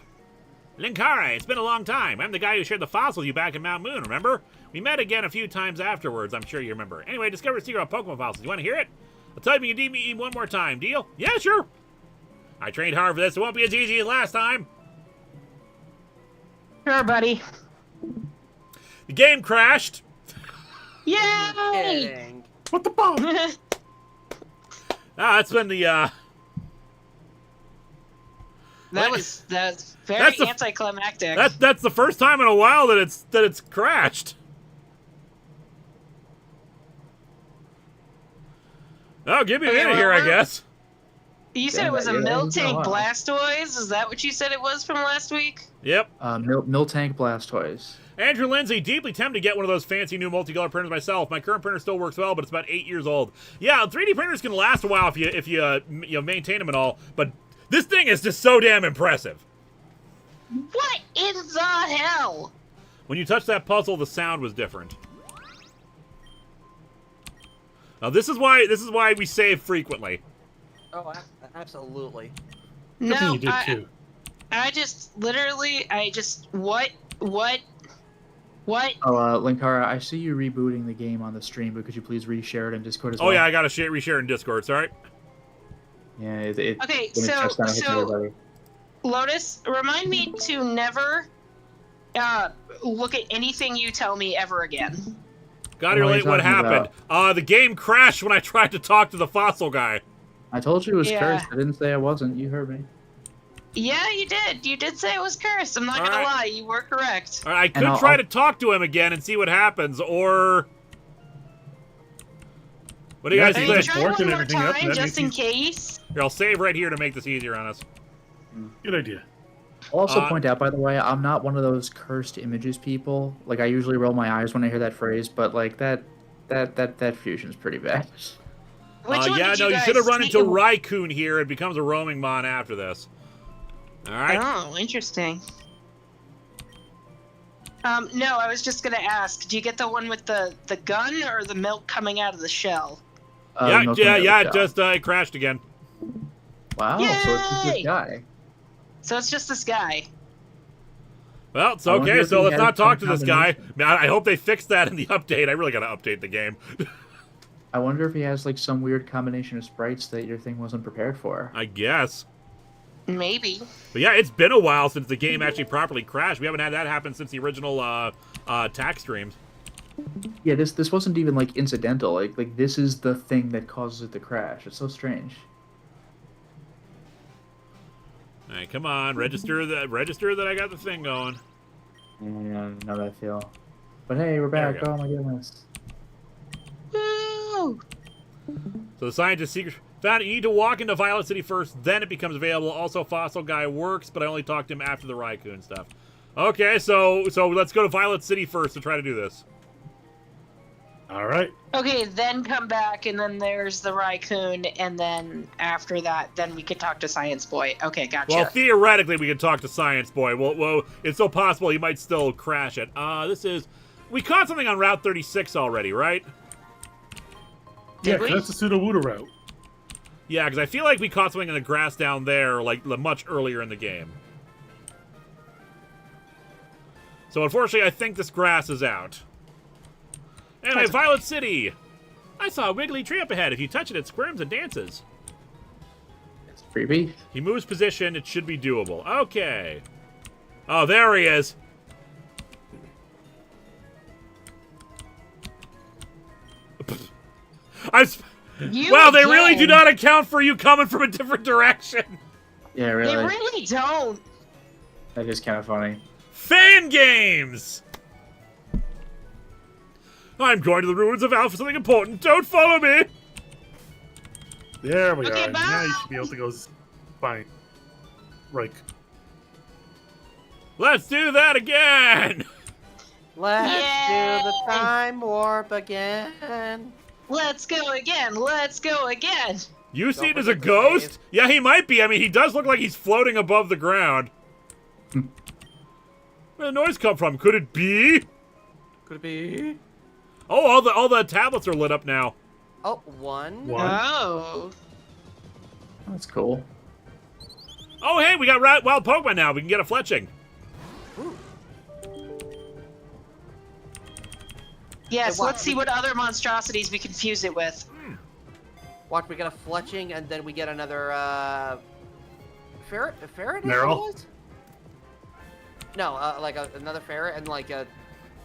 Linkara, it's been a long time. I'm the guy who shared the fossil with you back in Mount Moon, remember? We met again a few times afterwards, I'm sure you remember. Anyway, discovered a secret about Pokemon fossils. You want to hear it? I'll tell you, you can meet me one more time. Deal? Yeah, sure. I trained hard for this. It won't be as easy as last time. Sure, buddy. The game crashed. Yay! Kidding. What the bomb? That's been the, That's very That's the- anticlimactic. That's the first time in a while that it's crashed. Oh, give me a minute here, I guess. You said Yeah, it was a yeah, Miltank it's been a while. Blastoise? Is that what you said it was from last week? Yep. Miltank Blastoise. Andrew Lindsay, deeply tempted to get one of those fancy new multicolor printers myself. My current printer still works well, but it's about 8 years old. Yeah, 3D printers can last a while if you maintain them and all, but this thing is just so damn impressive. What in the hell? When you touch that puzzle, the sound was different. Now this is why we save frequently. Oh, absolutely. Good thing you did too. I just literally, what? Oh, Linkara, I see you rebooting the game on the stream, but could you please reshare it in Discord as well? Oh yeah, I gotta reshare in Discord. Sorry. Yeah, Okay, when it touched down, it hits everybody. Lotus, remind me to never look at anything you tell me ever again. Got here What are late. you What talking happened? The game crashed when I tried to talk to the fossil guy. I told you it was Yeah. cursed. I didn't say I wasn't. You heard me. Yeah, you did. You did say it was cursed. I'm not All gonna right. lie. You were correct. All right, I could And try I'll- to talk to him again and see what happens, or what do you Yeah, guys I I mean, think think? it's try working one more everything up, time that just makes in case. Here, I'll save right here to make this easier on us. Good idea. I'll also Uh, point out, by the way, I'm not one of those cursed images people. Like, I usually roll my eyes when I hear that phrase, but like that fusion's pretty bad. Which one Yeah, did no, you guys should have run see? into Raikou here. It becomes a roaming mon after this. All right. Oh, interesting. No, I was just gonna ask. Do you get the one with the gun or the milk coming out of the shell? Yeah, Milk yeah, and yeah. It Milk just it crashed again. Wow, so it's just Yay! this guy. So it's just this guy. Well, it's I wonder okay. if So he let's has not talk to some this guy. combination. Man, I hope they fix that in the update. I really gotta update the game. I wonder if he has like some weird combination of sprites that your thing wasn't prepared for. I guess. Maybe. But yeah, it's been a while since the game actually properly crashed. We haven't had that happen since the original tax streams. Yeah, this wasn't even like incidental. Like this is the thing that causes it to crash. It's so strange. All right, come on, register that I got the thing going. Yeah, I know that feel. But hey, we're There we back. go. Oh my goodness. Woo! So the scientist secret found you need to walk into Violet City first, then it becomes available. Also, Fossil Guy works, but I only talked to him after the Raikou stuff. Okay, so let's go to Violet City first to try to do this. All right. Okay, then come back, and then there's the Raccoon, and then after that, then we could talk to Science Boy. Okay, gotcha. Well, theoretically, we could talk to Science Boy. Well, it's still possible he might still crash it. We caught something on Route 36 already, right? Yeah, Did we? that's the pseudo-Wooda route. Yeah, because I feel like we caught something in the grass down there, like, much earlier in the game. So, unfortunately, I think this grass is out. Anyway, That's okay. Violet City! I saw a wiggly tree up ahead. If you touch it, it squirms and dances. It's creepy. He moves position. It should be doable. Okay. Oh, there he is. Well, they really do not account for you coming from a different direction. Yeah, They really. really don't. That is kind of funny. Fan games! I'm going to the ruins of Alpha for something important. Don't follow me! There we Okay, are. Now you should be able to go find. Right. Let's do that again! Let's do the Yay! time warp again. Let's go again. Let's go again. You see it Don't as a forget to ghost? save. Yeah, he might be. I mean, he does look like he's floating above the ground. Where did the noise come from? Could it be? Could it be? Oh, all the tablets are lit up now. Oh, one. Oh. That's cool. Oh, hey, we got wild Pokemon now. We can get a fletching. Ooh. Yes, Hey, let's see what other monstrosities we can fuse it with. Watch, we get a fletching, and then we get another, ferret? A ferret? Meryl? No, like another ferret, and like a...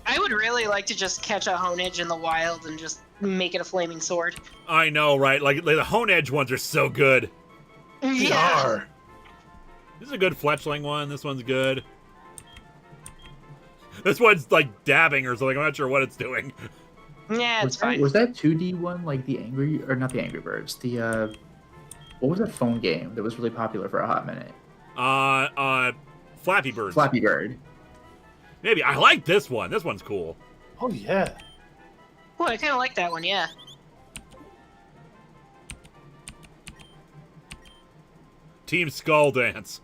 I would really like to just catch a Honedge in the wild and just make it a flaming sword. I know, right? Like the Hone Edge ones are so good. They Yeah. are. This is a good fletchling one. This one's good. This one's like dabbing or something. I'm not sure what it's doing. Yeah, it's fine. Was that 2D one like the Angry or not the Angry Birds? The what was that phone game that was really popular for a hot minute? Flappy Birds. Flappy Bird. Maybe. I like this one. This one's cool. Oh, yeah. Boy, I kind of like that one, yeah. Team Skull Dance.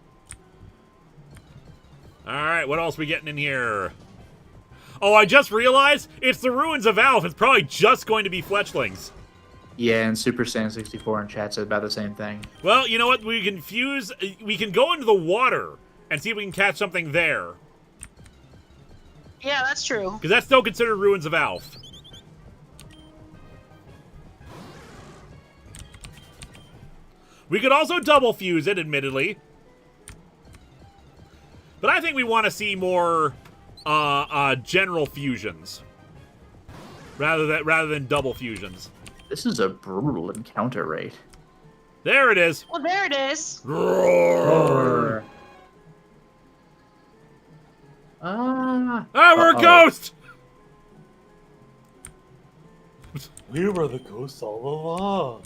Alright, what else we getting in here? Oh, I just realized it's the ruins of Alph. It's probably just going to be fletchlings. Yeah, and Super Saiyan 64 in chat said about the same thing. Well, you know what? We can go into the water and see if we can catch something there. Yeah, that's true. Because that's still considered ruins of Alph. We could also double fuse it, admittedly. But I think we want to see more general fusions. Rather than double fusions. This is a brutal encounter rate. There it is. Well, there it is. Roar. Ah, We're a Uh-oh. ghost! We were the ghosts all along.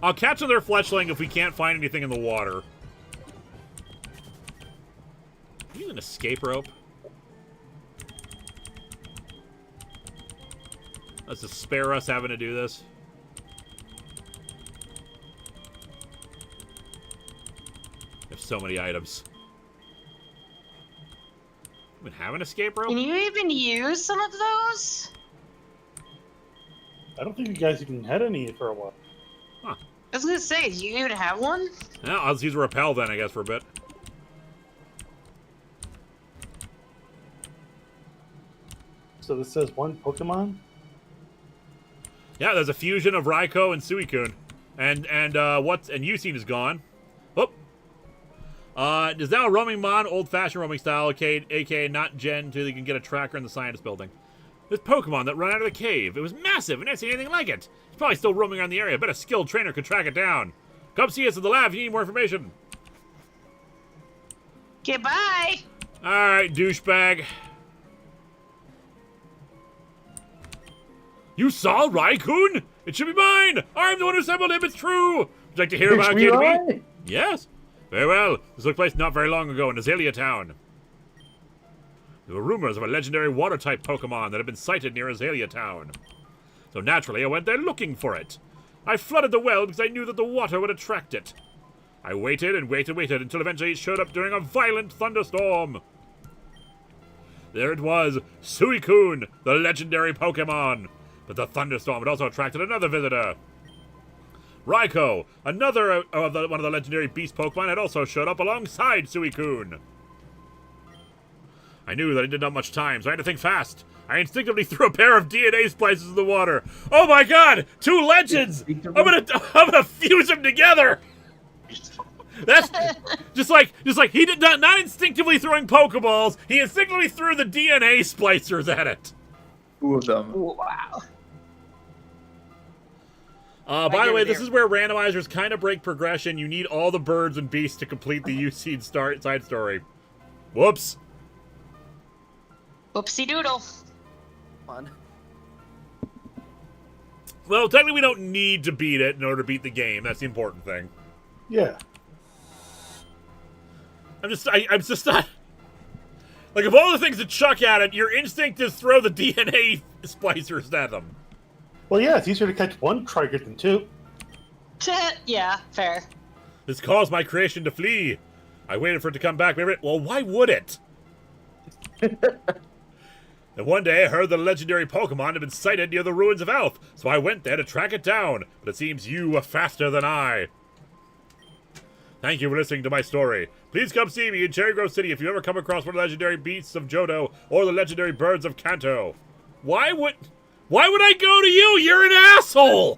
I'll catch another fletchling if we can't find anything in the water. Use an escape rope. Let's just spare us having to do this. There's so many items. Even have an escape rope? Can you even use some of those? I don't think you guys even had any for a while. I was gonna say, do you even have one? Yeah, I'll just use a repel then, I guess, for a bit. So this says one Pokemon? Yeah, there's a fusion of Raikou and Suicune. And Yusin is gone. Oh. Is now a roaming mon, old-fashioned roaming style, aka not Gen 2, you can get a tracker in the scientist building. This Pokemon that ran out of the cave. It was massive, and I never seen anything like it. It's probably still roaming around the area. I bet a skilled trainer could track it down. Come see us at the lab if you need more information. Goodbye. Alright, douchebag. You saw Raikun? It should be mine! I'm the one who assembled him, it's true! Would you like to hear about how it came to be? Yes. Very well. This took place not very long ago in Azalea Town. There were rumors of a legendary water-type Pokemon that had been sighted near Azalea Town. So naturally, I went there looking for it. I flooded the well because I knew that the water would attract it. I waited and waited until eventually it showed up during a violent thunderstorm. There it was, Suicune, the legendary Pokemon. But the thunderstorm had also attracted another visitor. Raikou, another one of the legendary beast Pokemon, had also showed up alongside Suicune. I knew that I didn't have much time, so I had to think fast. I instinctively threw a pair of DNA splices in the water. Oh my god! 2 legends! I'm gonna fuse them together! That's just like he did not instinctively throwing Pokeballs, he instinctively threw the DNA splicers at it. 2 of them. Wow. By the way, this is where randomizers kind of break progression. You need all the birds and beasts to complete the UC side story. Whoops. Whoopsie doodle. Fun. Well, technically we don't need to beat it in order to beat the game. That's the important thing. Yeah. I'm just not... Like, of all the things to chuck at it, your instinct is throw the DNA splicers at them. Well, yeah, it's easier to catch 1 Trigger than 2. Yeah, fair. This caused my creation to flee. I waited for it to come back. Well, why would it? And one day I heard that a legendary Pokemon had been sighted near the ruins of Elf, so I went there to track it down. But it seems you were faster than I. Thank you for listening to my story. Please come see me in Cherry Grove City if you ever come across one of the legendary beasts of Johto or the legendary birds of Kanto. Why would I go to you? You're an asshole!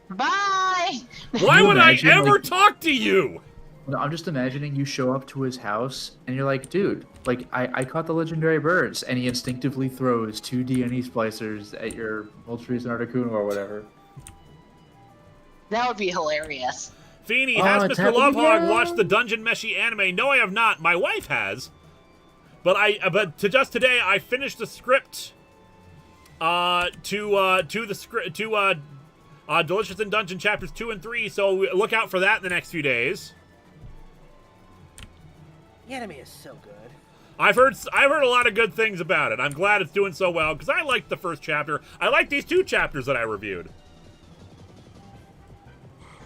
Bye! Why would I ever talk to you? No, I'm just imagining you show up to his house and you're like, dude, like I caught the legendary birds, and he instinctively throws 2 DNA splicers at your Moltres and Articuno or whatever. That would be hilarious. Feeny, Oh, has it's Mr. happening Lovehog again? watched the Dungeon Meshi anime? No, I have not. My wife has. But just today I finished the script to Delicious in Dungeon chapters 2 and 3, so look out for that in the next few days. The anime is so good. I've heard a lot of good things about it. I'm glad it's doing so well because I liked the first chapter. I like these 2 chapters that I reviewed.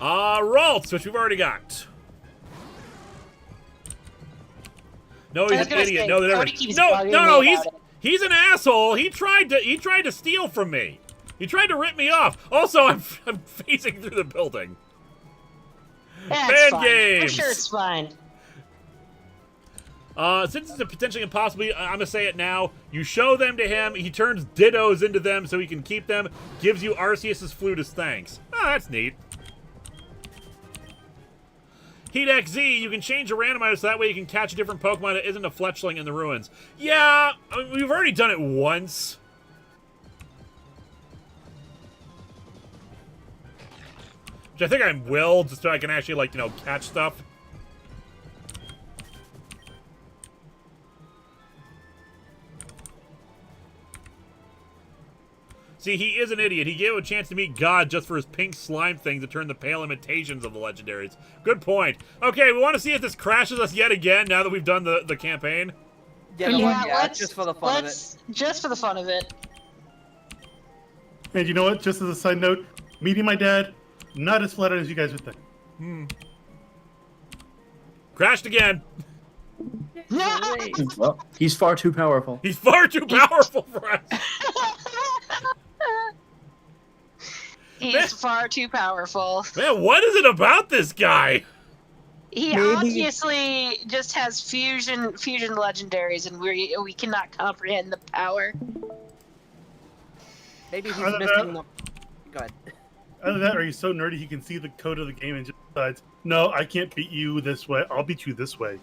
Ralts, which we've already got. No, he's an idiot. No, he's an asshole. He tried to steal from me. He tried to rip me off. Also, I'm phasing through the building. Yeah, Fan it's fine. games. I'm sure it's fine. Since it's a potentially impossibly, I'm gonna say it now. You show them to him, he turns Dittos into them so he can keep them, gives you Arceus's flute as thanks. Oh, that's neat. Heat XZ, you can change your randomizer so that way you can catch a different Pokemon that isn't a Fletchling in the ruins. Yeah, I mean, we've already done it once. Which I think I will, just so I can actually, like, you know, catch stuff. See, he is an idiot. He gave him a chance to meet God just for his pink slime thing to turn the pale imitations of the legendaries. Good point. Okay, we want to see if this crashes us yet again now that we've done the campaign. Yeah, just for the fun of it. Just for the fun of it. And you know what? Just as a side note, meeting my dad, not as flattered as you guys would think. Crashed again. Well, he's far too powerful. He's far too powerful for us. He's far too powerful. Man, what is it about this guy? He obviously just has fusion legendaries, and we cannot comprehend the power. Maybe he's missing the... Go ahead. Either that or he's so nerdy he can see the code of the game and just decides, no, I can't beat you this way. I'll beat you this way.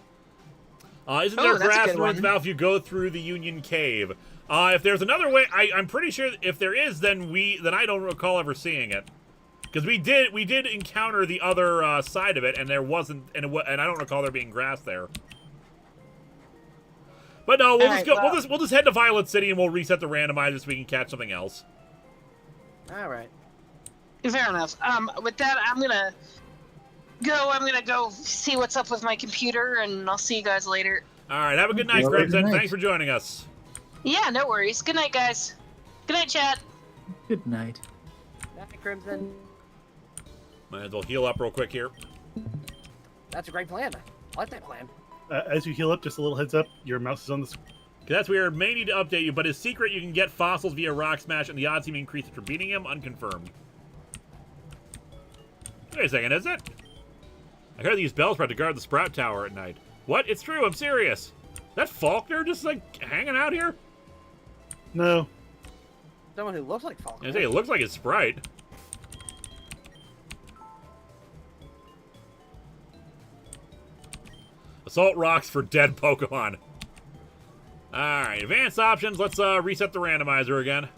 Isn't there that's a grass good ruins one. about if you go through the Union Cave? If there's another way, I'm pretty sure if there is, then I don't recall ever seeing it. Because we did encounter the other side of it, and there wasn't, and I don't recall there being grass there. But no, we'll just go. Well, we'll just head to Violet City, and we'll reset the randomizer so we can catch something else. All right. Fair enough. With that, I'm gonna go see what's up with my computer, and I'll see you guys later. All right, have a good night, Crimson. Thanks for joining us. Yeah, no worries. Good night, guys. Good night, chat. Good night. Night, Crimson. Might as well heal up real quick here. That's a great plan. I like that plan. As you heal up, just a little heads up, your mouse is on the screen. That's weird. May need to update you, but his secret, you can get fossils via Rock Smash, and the odds seem increased after beating him. Unconfirmed. Wait a second, is it? I heard they use Bellsprout to guard the Sprout Tower at night. What? It's true, I'm serious. That Faulkner just, like, hanging out here? No. Someone who looks like Falcon. I say it looks like his sprite. Assault rocks for dead Pokemon. Alright, advanced options. Let's reset the randomizer again.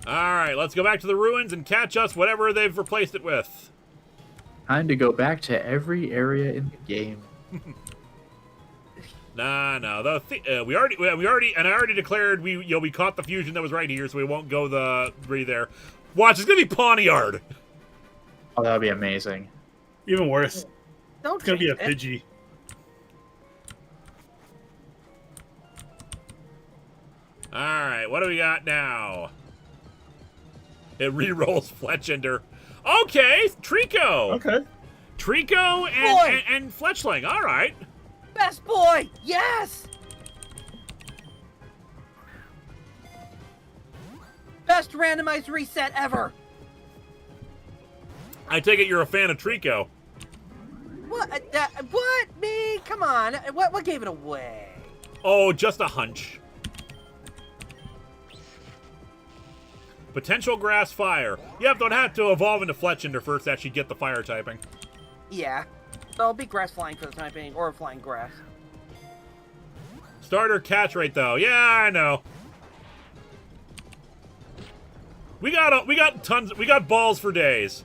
Alright, let's go back to the ruins and catch us whatever they've replaced it with. Time to go back to every area in the game. No. We already, and I already declared we caught the fusion that was right here, so we won't go there. Watch, it's gonna be Pawniard. Oh, that would be amazing. Even worse. Don't It's gonna be a change Pidgey. Alright, what do we got now? It re-rolls Fletchender. Okay, Trico. Okay. Trico Boy. and Fletchling. Alright. Best boy! Yes! Best randomized reset ever! I take it you're a fan of Trico. What? What? Me? Come on. What gave it away? Oh, just a hunch. Potential grass fire. Yep, don't have to evolve into Fletchender first to actually get the fire typing. Yeah. So it'll be grass flying for the time being, or flying grass. Starter catch rate though. Yeah, I know. We got balls for days.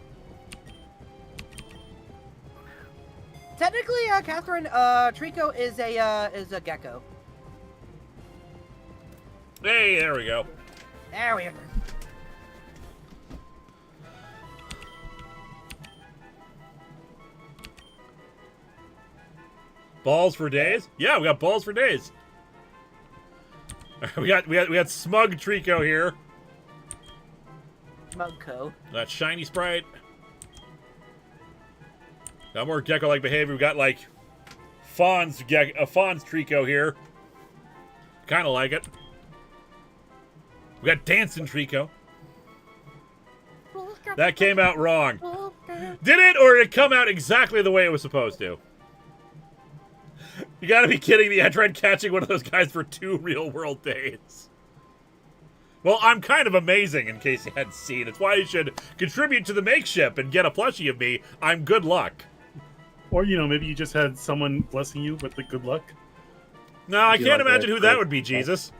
Technically, Catherine, Trico is a gecko. Hey, there we go. There we are. Balls for days? Yeah, we got balls for days. We got smug Trico here. Mugco. That shiny sprite. Got more gecko-like behavior. We got like Fawn's Trico here. Kind of like it. We got Dancing Trico. That came out wrong. Did it, or did it come out exactly the way it was supposed to? You gotta be kidding me. I tried catching one of those guys for 2 real-world days. Well, I'm kind of amazing, in case you hadn't seen. It's why you should contribute to the Makeship and get a plushie of me. I'm good luck. Or, you know, maybe you just had someone blessing you with the good luck. No, I can't imagine who that would be, Jesus.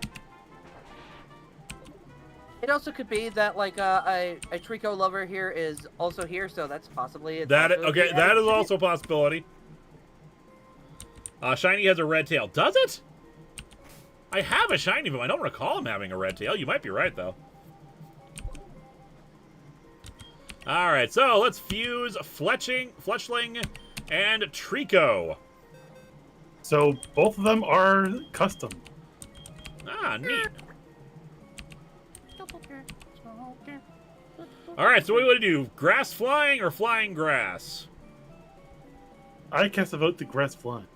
It also could be that, like, a Trico lover here is also here, so that's possibly... That is also a possibility. Shiny has a red tail. Does it? I have a shiny of him. I don't recall him having a red tail. You might be right, though. Alright, so let's fuse Fletchling and Trico. So both of them are custom. Ah, neat. Alright, so what do you want to do? Grass flying or flying grass? I cast a vote to grass flying.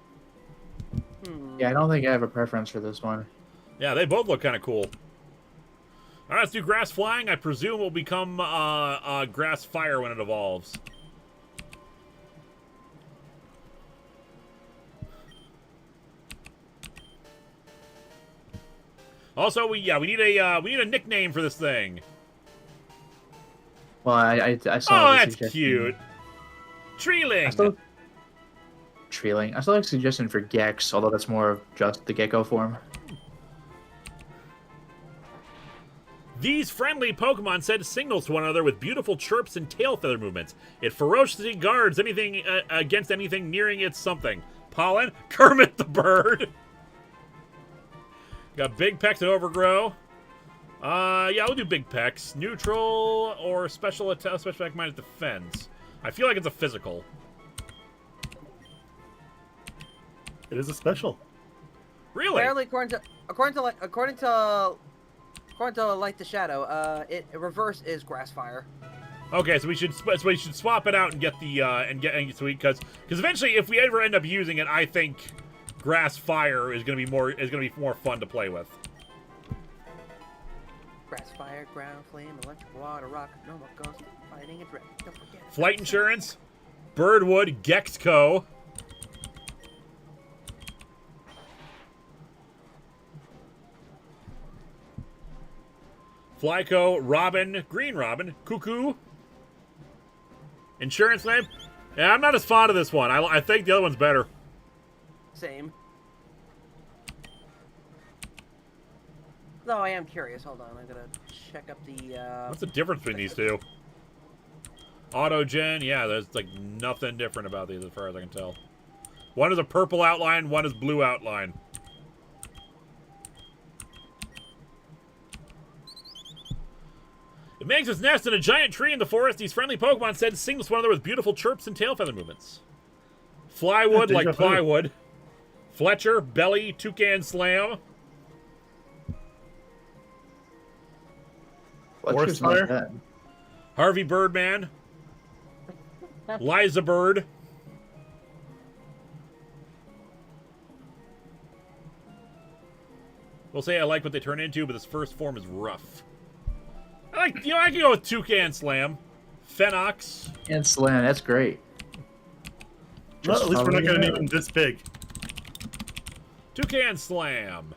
Yeah, I don't think I have a preference for this one. Yeah, they both look kind of cool. Alright, let's do grass flying. I presume will become grass fire when it evolves. Also, we need a nickname for this thing. Well, I saw. Oh, the that's suggestion. cute. Treeling. Treeling. I saw like a suggestion for Gex, although that's more of just the gecko form. These friendly Pokemon send signals to one another with beautiful chirps and tail feather movements. It ferociously guards anything against anything nearing its something. Pollen, Kermit the Bird. Got Big Pecs and Overgrow. Yeah, we'll do Big Pecs. Neutral or special attack, special attack minus defense. I feel like it's a physical. It is a special. Really? Apparently, according to Light the Shadow, it reverse is Grass Fire. Okay, so we should swap it out and get the sweet because eventually if we ever end up using it, I think Grass Fire is gonna be more fun to play with. Grass Fire, Ground Flame, Electric Water, Rock, no more ghost, fighting and direct. Don't forget. Flight Insurance, Birdwood, Gexco. Flyco, Robin, Green Robin, Cuckoo. Insurance name? Yeah, I'm not as fond of this one. I think the other one's better. Same. Though I am curious. Hold on, I'm gonna check up the. What's the difference between these two? Autogen, yeah, there's like nothing different about these as far as I can tell. One is a purple outline, one is blue outline. It makes its nest in a giant tree in the forest. These friendly Pokemon send signals to one another with beautiful chirps and tail feather movements. Flywood, like plywood. Fletcher, Belly, Toucan Slam. Forest Fire. Harvey Birdman. Liza Bird. We'll say I like what they turn into, but this first form is rough. I can go with Toucan Slam. Phenox. And Slam, that's great. Well, at least we're not going to need them this big. Toucan Slam.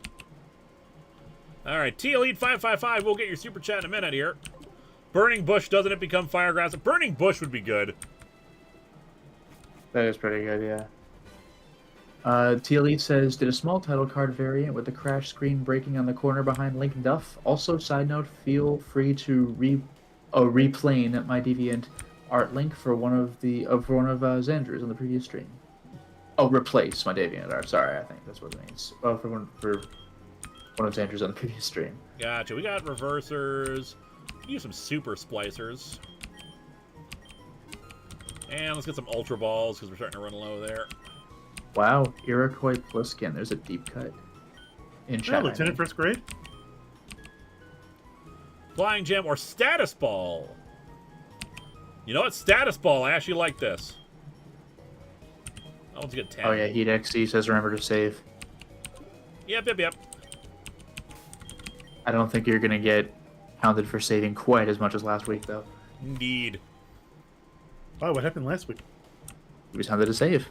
Alright, T-Elite 555, we'll get your super chat in a minute here. Burning Bush, doesn't it become Firegrass? Burning Bush would be good. That is pretty good, yeah. T-Elite says, did a small title card variant with the crash screen breaking on the corner behind Link Duff. Also, side note, feel free to replane my deviant art link for one of Xander's on the previous stream. Oh, replace my deviant art. Sorry, I think that's what it means. Oh, for one of Xander's on the previous stream. Gotcha. We got reversers. We can use some super splicers. And let's get some ultra balls because we're starting to run low there. Wow, Iroquois Pliskin. There's a deep cut. In chat. Lieutenant first grade? Flying Gem or Status Ball. You know what? Status Ball. I actually like this. That one's a good 10. Oh, yeah, Heat XC says remember to save. Yep. I don't think you're going to get counted for saving quite as much as last week, though. Indeed. Wow, what happened last week? It was counted to save.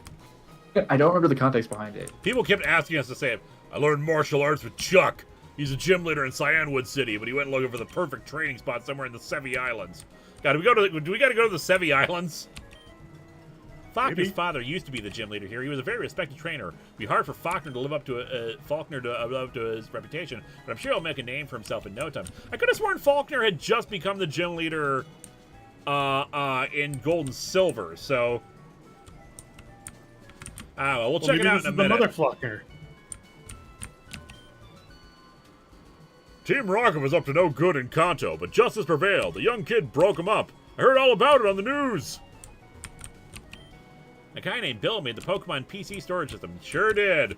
I don't remember the context behind it. People kept asking us to save. I learned martial arts with Chuck. He's a gym leader in Cyanwood City, but he went looking for the perfect training spot somewhere in the Sevi Islands. God, do we got to go to the Sevi Islands? Faulkner's father used to be the gym leader here. He was a very respected trainer. It'd be hard for Faulkner to live up to his reputation, but I'm sure he'll make a name for himself in no time. I could have sworn Faulkner had just become the gym leader in Gold and Silver, so I don't know. We'll check it out in a minute. Mother Faulkner. Team Rocket was up to no good in Kanto, but justice prevailed. The young kid broke him up. I heard all about it on the news. A guy named Bill made the Pokemon PC storage system. Sure did.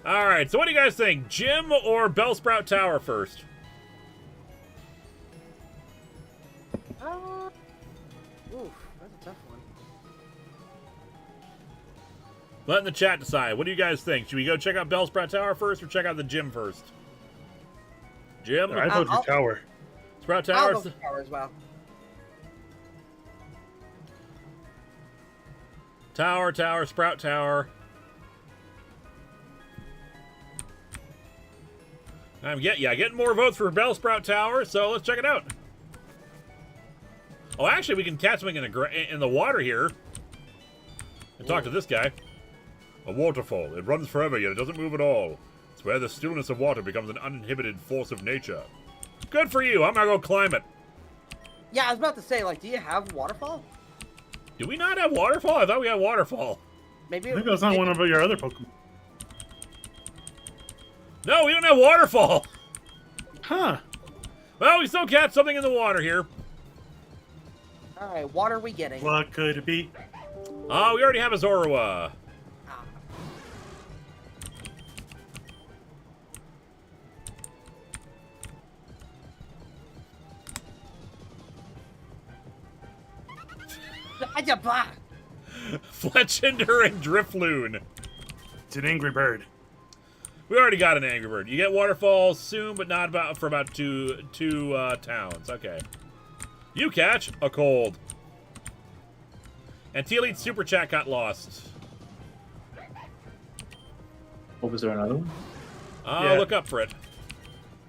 Alright, so what do you guys think? Gym or Bellsprout Tower first? Oof, that's a tough one. Let in the chat decide. What do you guys think? Should we go check out Bellsprout Tower first or check out the gym first? Gym? I vote for Tower. Sprout Tower? I'll go for Tower as well. Tower, Sprout Tower. I'm getting more votes for Bellsprout Tower, so let's check it out. Oh, actually, we can catch something in the water here. And talk to this guy. A waterfall. It runs forever, yet it doesn't move at all. It's where the stillness of water becomes an uninhibited force of nature. Good for you. I'm gonna go climb it. Yeah, I was about to say, like, do you have waterfall? Do we not have waterfall? I thought we had waterfall. Maybe I think that's not one of your other Pokemon. No, we don't have waterfall. Huh. Well, we still catch something in the water here. All right, what are we getting? What could it be? Oh, we already have a Zorua. Ah. Fletchinder and Drifloon. It's an angry bird. We already got an Angry Bird. You get waterfall soon, but not for about two towns. Okay. You catch a cold. And T-Elite's Super Chat got lost. What was there another one? I'll look up for it.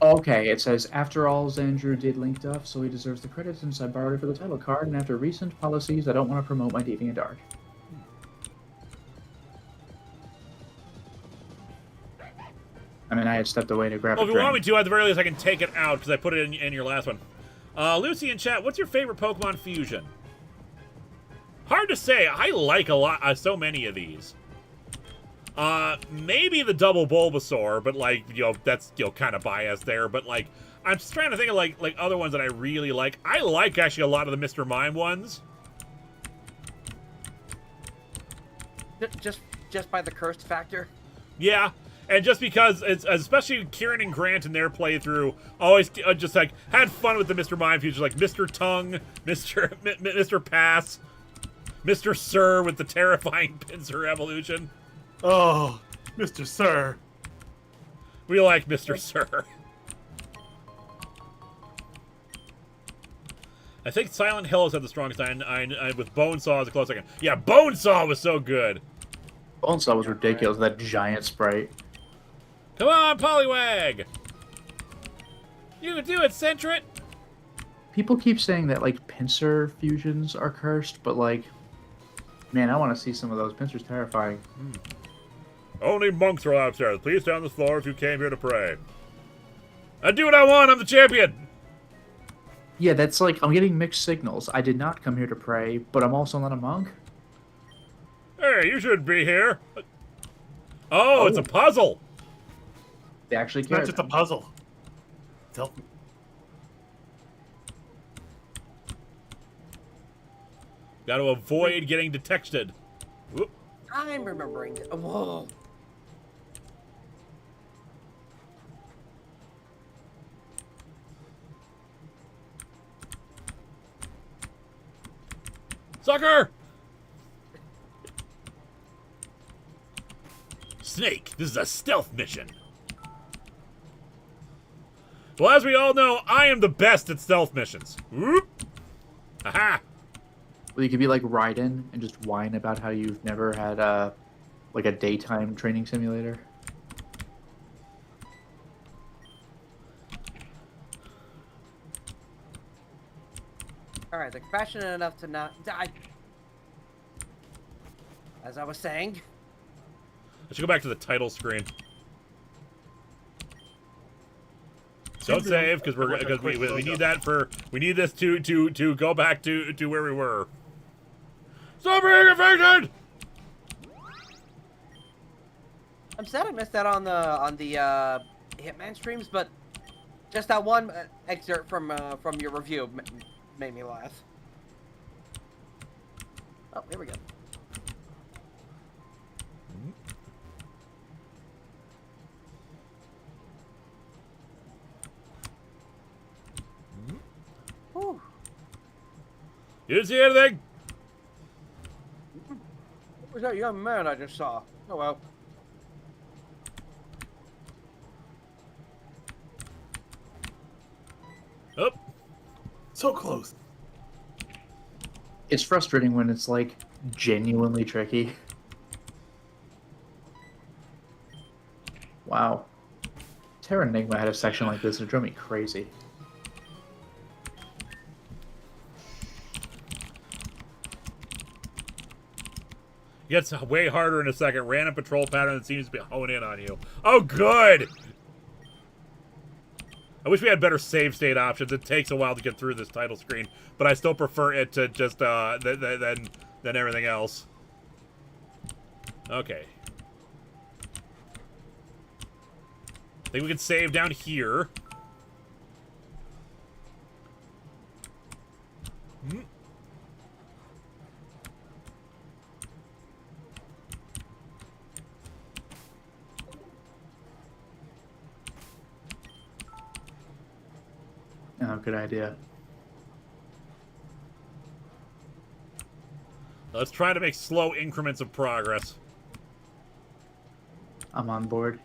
Okay, it says, after all, Xandru did Link Duff, so he deserves the credit since I borrowed it for the title card, and after recent policies, I don't want to promote my DeviantArt. I mean, I had stepped away to grab Well, a if you want me drink. to, at the very least, I can take it out, because I put it in your last one. Lucy in chat, what's your favorite Pokemon fusion? Hard to say. I like a lot, so many of these. Maybe the double Bulbasaur, but like, that's, kind of biased there. But like, I'm just trying to think of like other ones that I really like. I like actually a lot of the Mr. Mime ones. Just by the cursed factor. Yeah, and just because it's especially Kieran and Grant in their playthrough always just like had fun with the Mr. Mime fusion, like Mr. Tongue, Mr. Pass, Mr. Sir with the terrifying pincer evolution. Oh, Mr. Sir. We like Mr. Sir. I think Silent Hill has had the strongest. I with Bonesaw as a close second. Yeah, Bonesaw was so good. Bonesaw was ridiculous, that giant sprite. Come on, Poliwag! You can do it, Centret! People keep saying that, like, pincer fusions are cursed, but, like, man, I want to see some of those. Pincer's terrifying. Only monks are allowed upstairs. Please stay on the floor if you came here to pray. I do what I want. I'm the champion. Yeah, that's like, I'm getting mixed signals. I did not come here to pray, but I'm also not a monk. Hey, you should be here. Oh, it's a puzzle. They actually It's care. not just a puzzle. Tell me. Got to avoid getting detected. Whoop. I'm remembering. Whoa. Sucker! Snake, this is a stealth mission. Well, as we all know, I am the best at stealth missions. Whoop! Aha! Well, you could be like Raiden and just whine about how you've never had a daytime training simulator. Alright, they're compassionate enough to not die. As I was saying. I should go back to the title screen. Don't save because we need that we need this to go back to where we were. Stop being affected! I'm sad I missed that on the Hitman streams, but just that one excerpt from your review made me laugh. Oh, here we go. Whew. You didn't see anything? What was that young man I just saw? Oh well. Oh. So close. It's frustrating when it's like genuinely tricky. Wow. Terranigma had a section like this and it drove me crazy. Gets way harder in a second. Random patrol pattern that seems to be honing in on you. Oh, good! I wish we had better save state options. It takes a while to get through this title screen, but I still prefer it to just, than everything else. Okay. I think we can save down here. Hmm. Oh, good idea. Let's try to make slow increments of progress. I'm on board.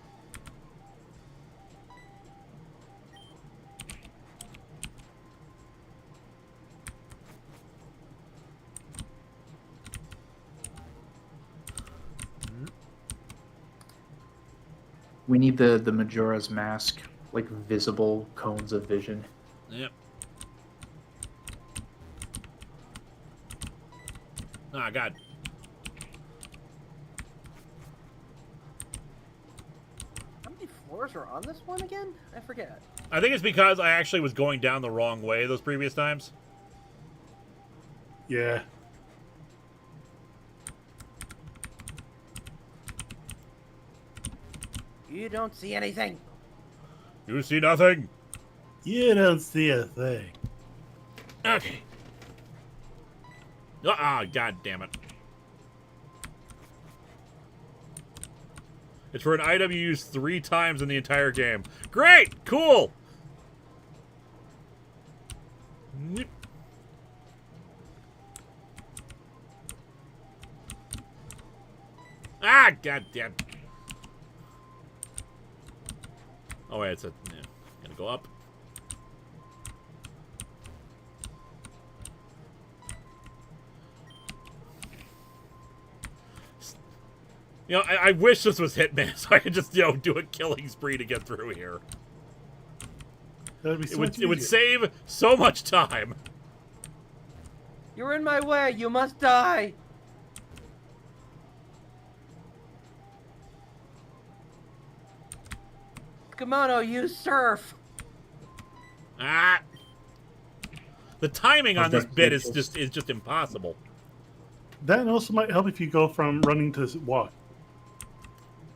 We need the Majora's Mask, like visible cones of vision. Yep. Ah, God. How many floors are on this one again? I forget. I think it's because I actually was going down the wrong way those previous times. Yeah. You don't see anything. You see nothing? You don't see a thing. Okay. Ah, God damn it. It's for an item you use 3 times in the entire game. Great! Cool! Ah, God damn. Oh, wait, it's a... Yeah, gonna go up. You know, I wish this was Hitman, so I could just, you know, do a killing spree to get through here. That'd be so much It would easier. save so much time. You're in my way. You must die. Kimono, you surf. Ah. The timing on this that's bit is dangerous. just impossible. That also might help if you go from running to walk.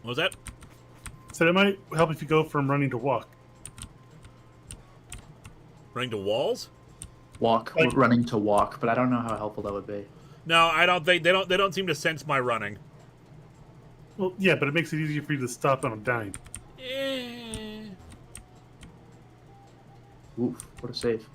What was that? So it might help if you go from running to walk. Running to walls? Walk, Like- running to walk, but I don't know how helpful that would be. No, I don't think they don't seem to sense my running. Well, yeah, but it makes it easier for you to stop on a dime. Oof, what a save.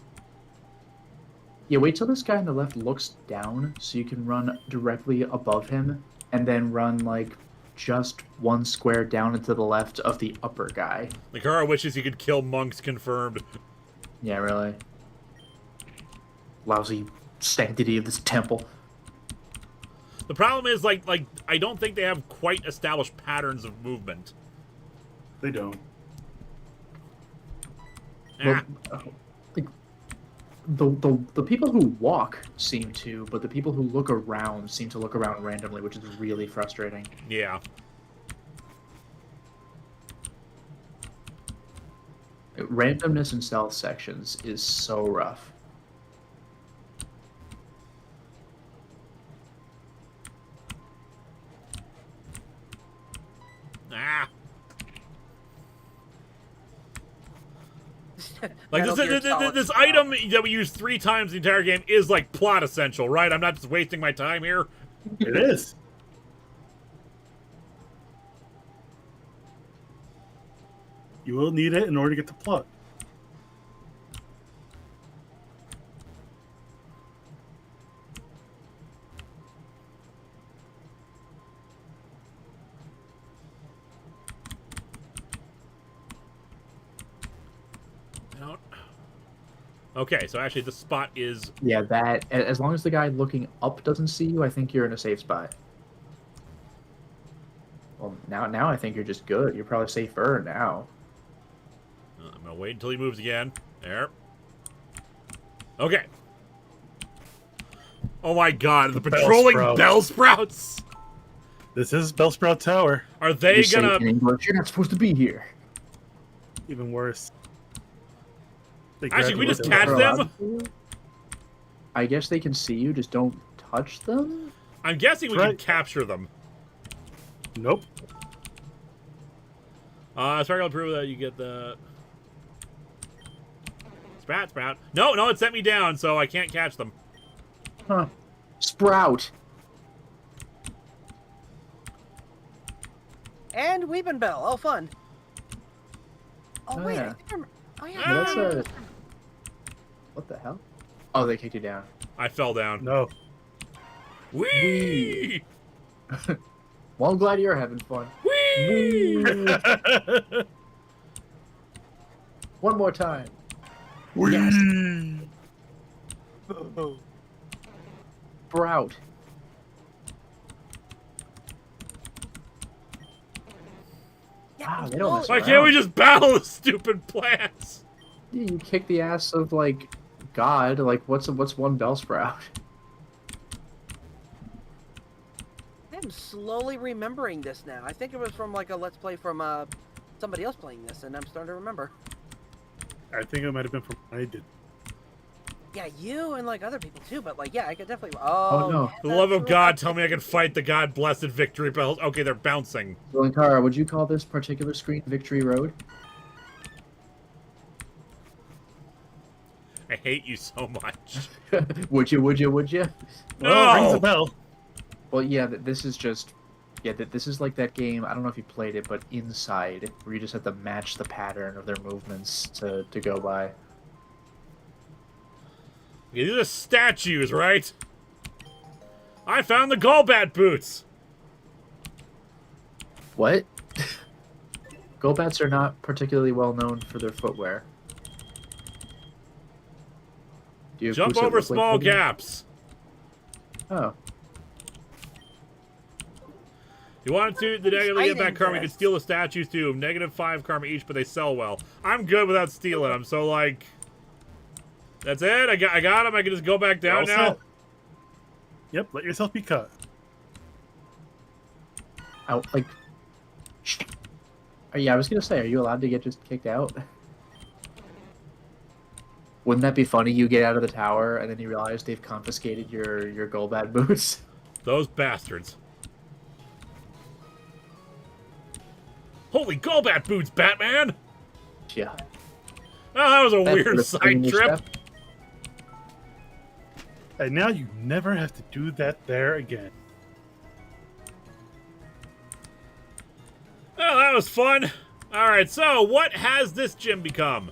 Yeah, wait till this guy on the left looks down so you can run directly above him and then run, like, just 1 square down and to the left of the upper guy. Linkara wishes he could kill monks confirmed. Yeah, really. Lousy sanctity of this temple. The problem is, like I don't think they have quite established patterns of movement. They don't. Ah. Well, like, the people who walk seem to, but the people who look around seem to look around randomly, which is really frustrating. Yeah. Randomness in stealth sections is so rough. Ah. Like Metal Gear Solid this style. item that we use 3 times the entire game is like plot essential, right? I'm not just wasting my time here. It is. You will need it in order to get the plot. I don't... Okay, so actually the spot is... Yeah, that, as long as the guy looking up doesn't see you, I think you're in a safe spot. Well, now I think you're just good. You're probably safer now. I'm gonna wait until he moves again. There. Okay. Oh my god, the patrolling Bellsprout. Bellsprouts! This is Bellsprout Tower. Are they You say gonna? in English, you're not supposed to be here. Even worse. They Actually, can we graduate just their- catch They're them? allowed to? I guess they can see you, just don't touch them? I'm guessing we Right. can capture them. Nope. Sorry, I'll prove that you get the Sprout. No, it sent me down, so I can't catch them. Huh. Sprout. And Weepinbell. Oh, fun. Oh, Oh, wait. yeah. I think I'm... Oh, yeah. Yeah, that's a... What the hell? Oh, they kicked you down. I fell down. No. Whee! Well, I'm glad you're having fun. Whee! One more time. Yes. Sprout. Wow, they don't mess Why around. can't we just battle the stupid plants? Yeah, you kick the ass of, like, God. Like, what's one Bellsprout? I'm slowly remembering this now. I think it was from like a Let's Play from somebody else playing this, and I'm starting to remember. I think it might have been from what I did. Yeah, you and like other people too, but like, yeah, I could definitely. Oh, no. For the love of God, tell me I can fight the God-blessed victory bells. Okay, they're bouncing. Linkara, would you call this particular screen Victory Road? I hate you so much. Would you? Well, rings No! a bell. Well, yeah, this is just... Yeah, this is like that game, I don't know if you played it, but Inside, where you just have to match the pattern of their movements to go by. Okay, these are statues, right? I found the Golbat boots! What? Golbats are not particularly well known for their footwear. Do you have Jump boots that over look like small footwear? gaps. Oh. You want to the negatively get back Fighting karma, you can this. steal the statues too. -5 karma each, but they sell well. I'm good without stealing them, so like... That's it? I got them? I can just go back down All now? set. Yep, let yourself be cut. Out, like... Yeah, I was gonna say, are you allowed to get just kicked out? Wouldn't that be funny? You get out of the tower, and then you realize they've confiscated your Golbat boots. Those bastards. Holy Golbat boots, Batman! Yeah. Oh, that was a That's weird the side finish trip. step. And now you never have to do that there again. Oh, that was fun. Alright, so what has this gym become?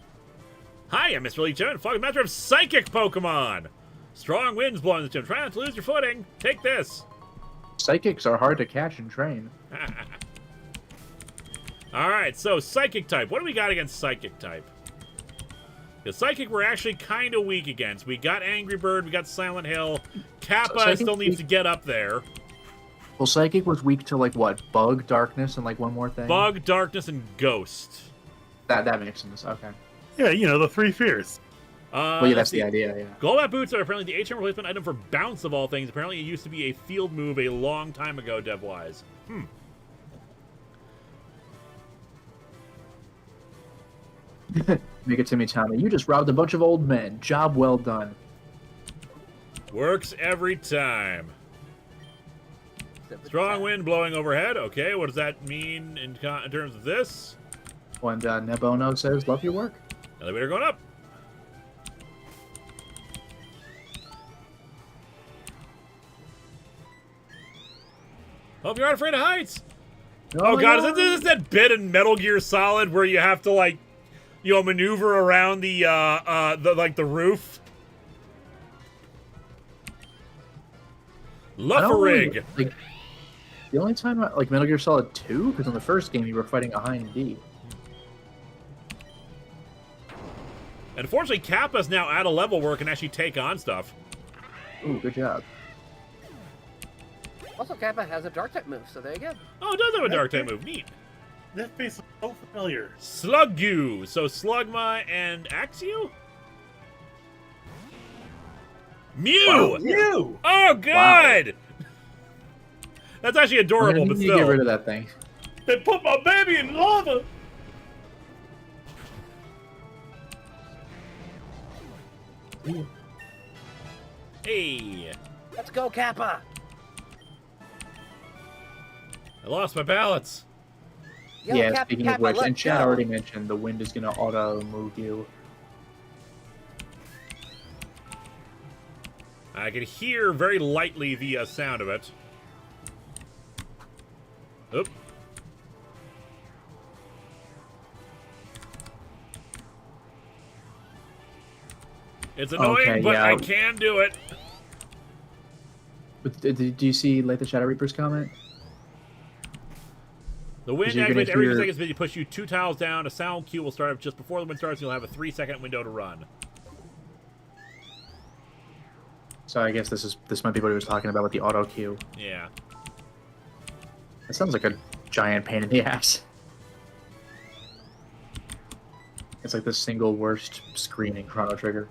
Hi, I'm Mr. Lee Chen, fucking master of psychic Pokemon. Strong winds blowing this gym. Try not to lose your footing. Take this. Psychics are hard to catch and train. Alright, so Psychic type. What do we got against Psychic type? The Psychic we're actually kind of weak against. We got Angry Bird, we got Silent Hill. Kappa Psychic still needs to get up there. Well, Psychic was weak to, like, what? Bug, Darkness, and, like, one more thing? Bug, Darkness, and Ghost. That makes sense. Okay. Yeah, you know, the 3 fears. Well, yeah, that's the idea, yeah. Golbat boots are apparently the HM replacement item for bounce of all things. Apparently it used to be a field move a long time ago, dev-wise. Make it to me, Tommy. You just robbed a bunch of old men. Job well done. Works every time. Strong wind blowing overhead. Okay, what does that mean in terms of this? And Nebono says, love your work. Elevator going up. Hope you're not afraid of heights. Oh god, is this that bit in Metal Gear Solid where you have to like, you know, maneuver around the roof? Lufferig. Like, the only time, like, Metal Gear Solid 2? Because in the first game, you were fighting a Hind D. Unfortunately, Kappa's now at a level where it can actually take on stuff. Ooh, good job. Also, Kappa has a dark type move, so there you go. Oh, it does have a dark type move. Neat. That face is so familiar. Sluggu. So Slugma and Axew? Mew! Wow, you! Oh, good! That's actually adorable, but need still. to get rid of that thing. They put my baby in lava. Hey, Let's go, Kappa. I lost my balance. Yo, Yeah, speaking of Kappa, which, let's and Chad go. already mentioned the wind is going to auto-move you. I can hear very lightly the sound of it. Oop. It's annoying, Okay, but yeah. I can do it. But do you see like the Shadow Reaper's comment? The wind You're gonna activates every 2 hear- seconds, but you push you 2 tiles down. A sound cue will start up just before the wind starts, and you'll have a 3-second window to run. So I guess this might be what he was talking about with the auto cue. Yeah. It sounds like a giant pain in the ass. It's like the single worst screen in Chrono Trigger.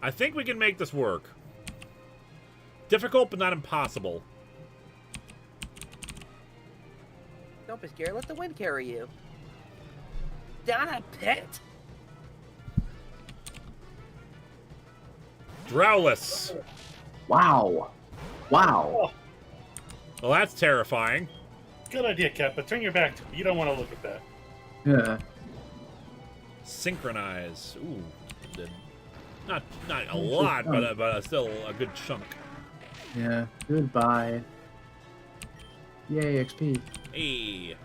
I think we can make this work. Difficult, but not impossible. Don't be scared. Let the wind carry you. Down a pit. Drowless. Wow. Wow. Well, that's terrifying. Good idea, Kappa. Turn your back to me. You don't want to look at that. Yeah. Synchronize. Ooh, did not a lot, but still a good chunk. Yeah. Goodbye. Yay, XP. Hey,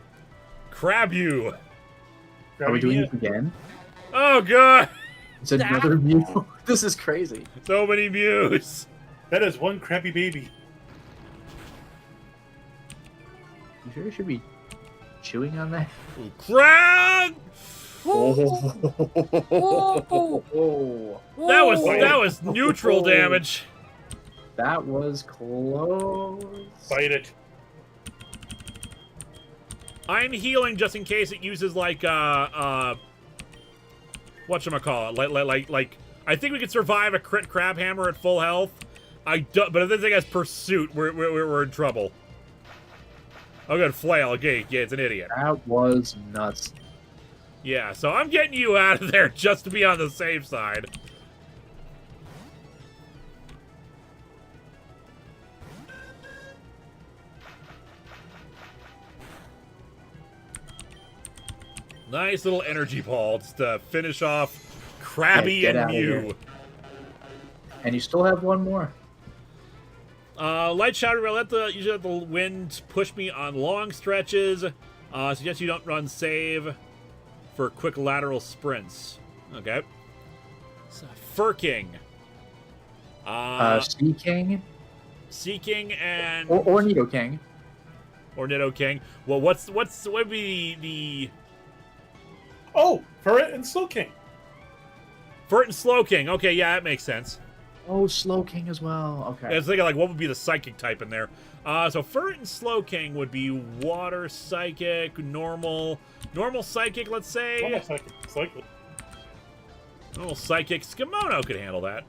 crab you. Are we doing this again? Oh god, It's another Mew. This is crazy. so many Mews. That is one crappy baby. You sure you should be chewing on that? Ooh, crab. Oh. That was neutral damage. That was close. Bite it. I'm healing just in case it uses like whatchamacallit, like I think we could survive a crit crab hammer at full health. But if this thing has pursuit, we're in trouble. Oh good, flail. Okay, yeah, it's an idiot. That was nuts. Yeah, so I'm getting you out of there just to be on the safe side. Nice little energy ball just to finish off Krabby Get and out of here. Mew. And you still have one more. Light Shadow, usually let the wind push me on long stretches. Suggest you don't run save for quick lateral sprints. Okay. So, Furking. Sea King Seeking and or Nido King. or Nido King. Well, what would be the Oh, Ferret and Slow King. Furt and Slow King? Okay, yeah, that makes sense. Oh, Slow King as well. Okay. I was thinking like what would be the psychic type in there. So Furt and Slow King would be water psychic, normal psychic, let's say. Almost like it's like Normal psychic. Skimono could handle that.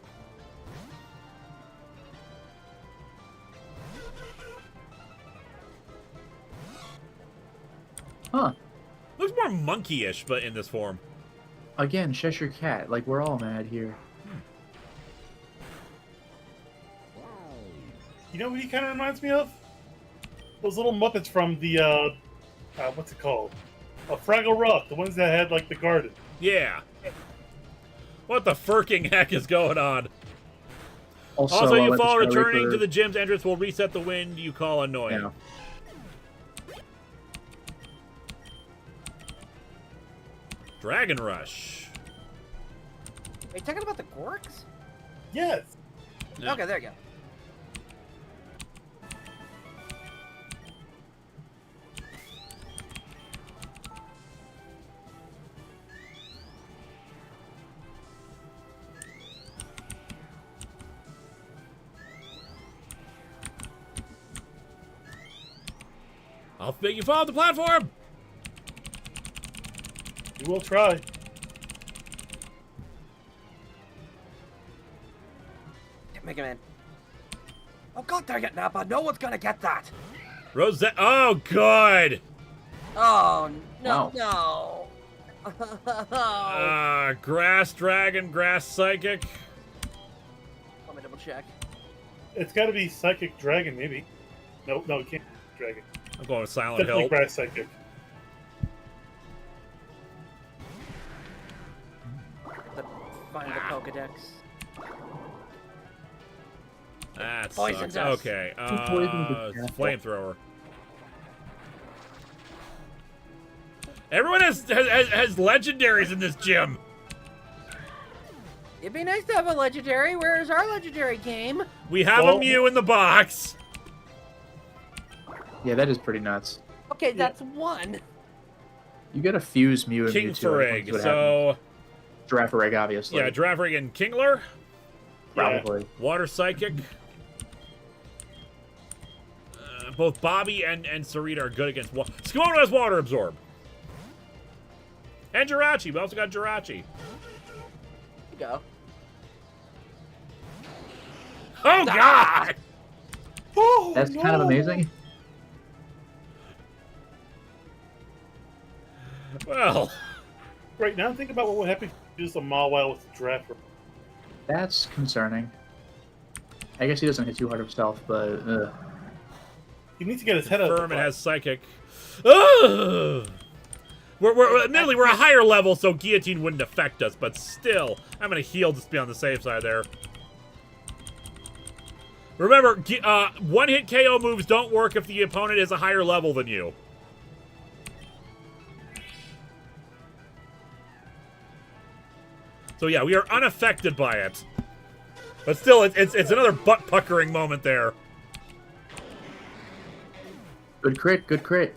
Huh. Looks more monkey-ish, but in this form. Again, Cheshire Cat. Like, we're all mad here. You know what he kind of reminds me of? Those little Muppets from the, what's it called? Fraggle Rock, the ones that had, like, the garden. Yeah. What the furking heck is going on? Also, you let the fall Shadow returning Reaper- to the gym's entrance will reset the wind you call annoying. Yeah. Dragon Rush. Are you talking about the Gorks? Yes. Yeah. Okay, there you go. I'll make you fall off the platform! We will try. Mega Man. Oh god dang it, Nappa! No one's gonna get that. Rosette. Oh, good. Oh no, Wow. no. Grass dragon, grass psychic. Let me double check. It's got to be Psychic Dragon, maybe. No, it can't be Dragon. I'm going with Silent Definitely Hill. Grass Psychic. Find the Pokedex. That Poison sucks. dust. Okay. poisoned the Flamethrower. Everyone has legendaries in this gym. It'd be nice to have a legendary. Where's our legendary game? We have Well- a Mew in the box. Yeah, that is pretty nuts. Okay, that's one. You got to fuse Mew and King Mewtwo. Farigg. So, Girafarig, obviously. yeah, Girafarig and Kingler. Probably. Water Psychic. Both Bobby and Sarita are good against water. Skimono has Water Absorb. And Jirachi. We also got Jirachi. Go. Oh, God! Oh, That's kind of amazing. Well, Right now, think about what would happen if you used a Mawile with a Giraffe. That's concerning. I guess he doesn't hit too hard himself, but He needs to get his head out of the Furman box. has Psychic. Ugh! Admittedly, we're a higher level, so Guillotine wouldn't affect us, but still, I'm going to heal just to be on the safe side there. Remember, one-hit KO moves don't work if the opponent is a higher level than you. So yeah, we are unaffected by it. But still, it's another butt-puckering moment there. good crit, good crit.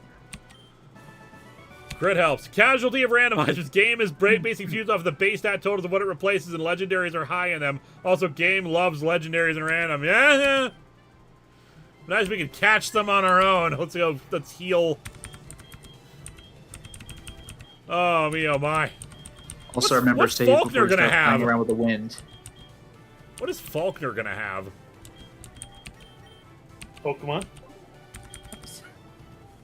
Crit helps. Casualty of randomizers. Game is basically fused off the base stat totals of what it replaces, and legendaries are high in them. Also, game loves legendaries and random. Yeah. Nice, we can catch them on our own. Let's go. Let's heal. Oh me, oh my. Also, remember, what's save Faulkner before you gonna start playing have? around with the wind. What is Faulkner gonna have? Pokemon.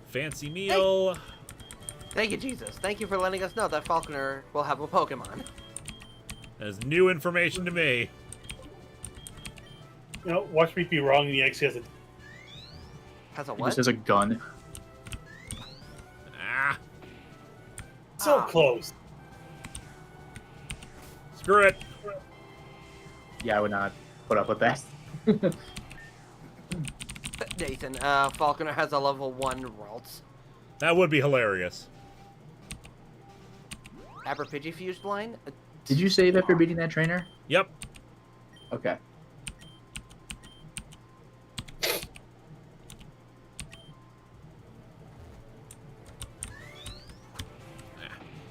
Fancy meal. Thank you, Jesus. Thank you for letting us know that Falconer will have a Pokemon. That's new information to me. You know, watch me be wrong, and he actually has a. Has a He what? just has a gun. Ah, So Ah. close. screw it. Yeah, I would not put up with that. Nathan, Falconer has a level 1 Ralts. That would be hilarious. Aberpidgey-fused line? Did you save after beating that trainer? Yep. Okay.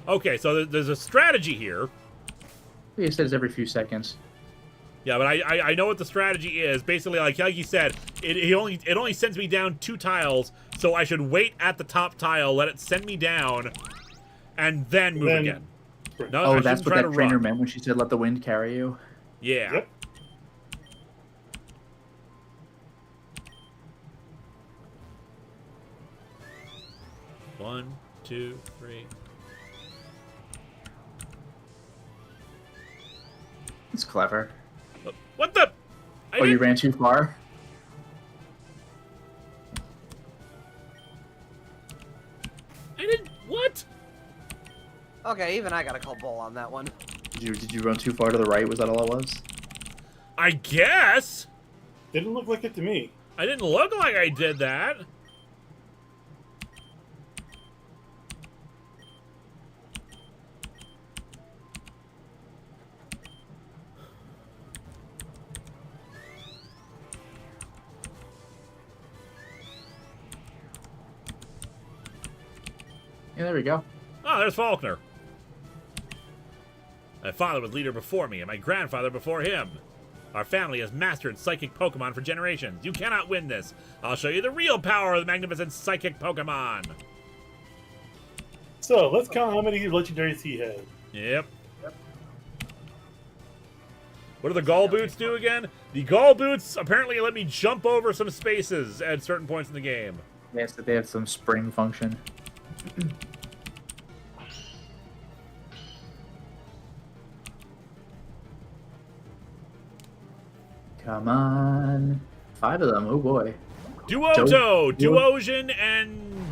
Okay, so there's a strategy here. He says every few seconds. Yeah, but I know what the strategy is. Basically, like you said, it only sends me down 2 tiles, so I should wait at the top tile, let it send me down, and then move again. No, I Oh, shouldn't that's what try that to trainer run. meant when she said, "Let the wind carry you." Yeah. Yep. One, two, three. It's clever. What the? I Oh, you didn't- ran too far? What? Okay, even I gotta call bull on that one. Did you run too far to the right? Was that all it was? I guess. Didn't look like it to me. I didn't look like I did that. Yeah, there we go. Oh, there's Faulkner. My father was leader before me, and my grandfather before him. Our family has mastered psychic Pokemon for generations. You cannot win this. I'll show you the real power of the magnificent psychic Pokemon. So let's count how many legendaries he had. Yep. What do the Gall Boots do again? The Gall Boots apparently let me jump over some spaces at certain points in the game. Yes, that they have some spring function. Come on. 5 of them, oh boy. Duoto, Duosian, and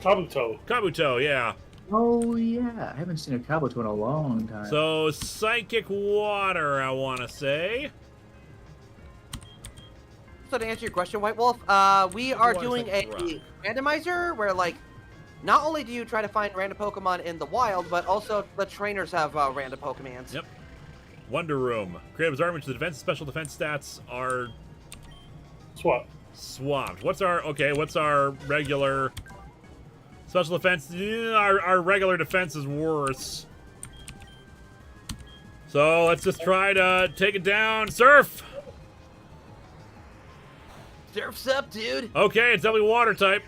Kabuto, yeah. Oh yeah, I haven't seen a Kabuto in a long time. So, Psychic Water, I want to say. So to answer your question, White Wolf, we are doing a randomizer where, like, not only do you try to find random Pokemon in the wild, but also the trainers have random Pokemons. Yep. Wonder Room. Creative Armor, the defense, special defense stats are swapped. What's our regular special defense? Our regular defense is worse. So let's just try to take it down. Surf! Surf's up, dude. Okay, it's definitely water type.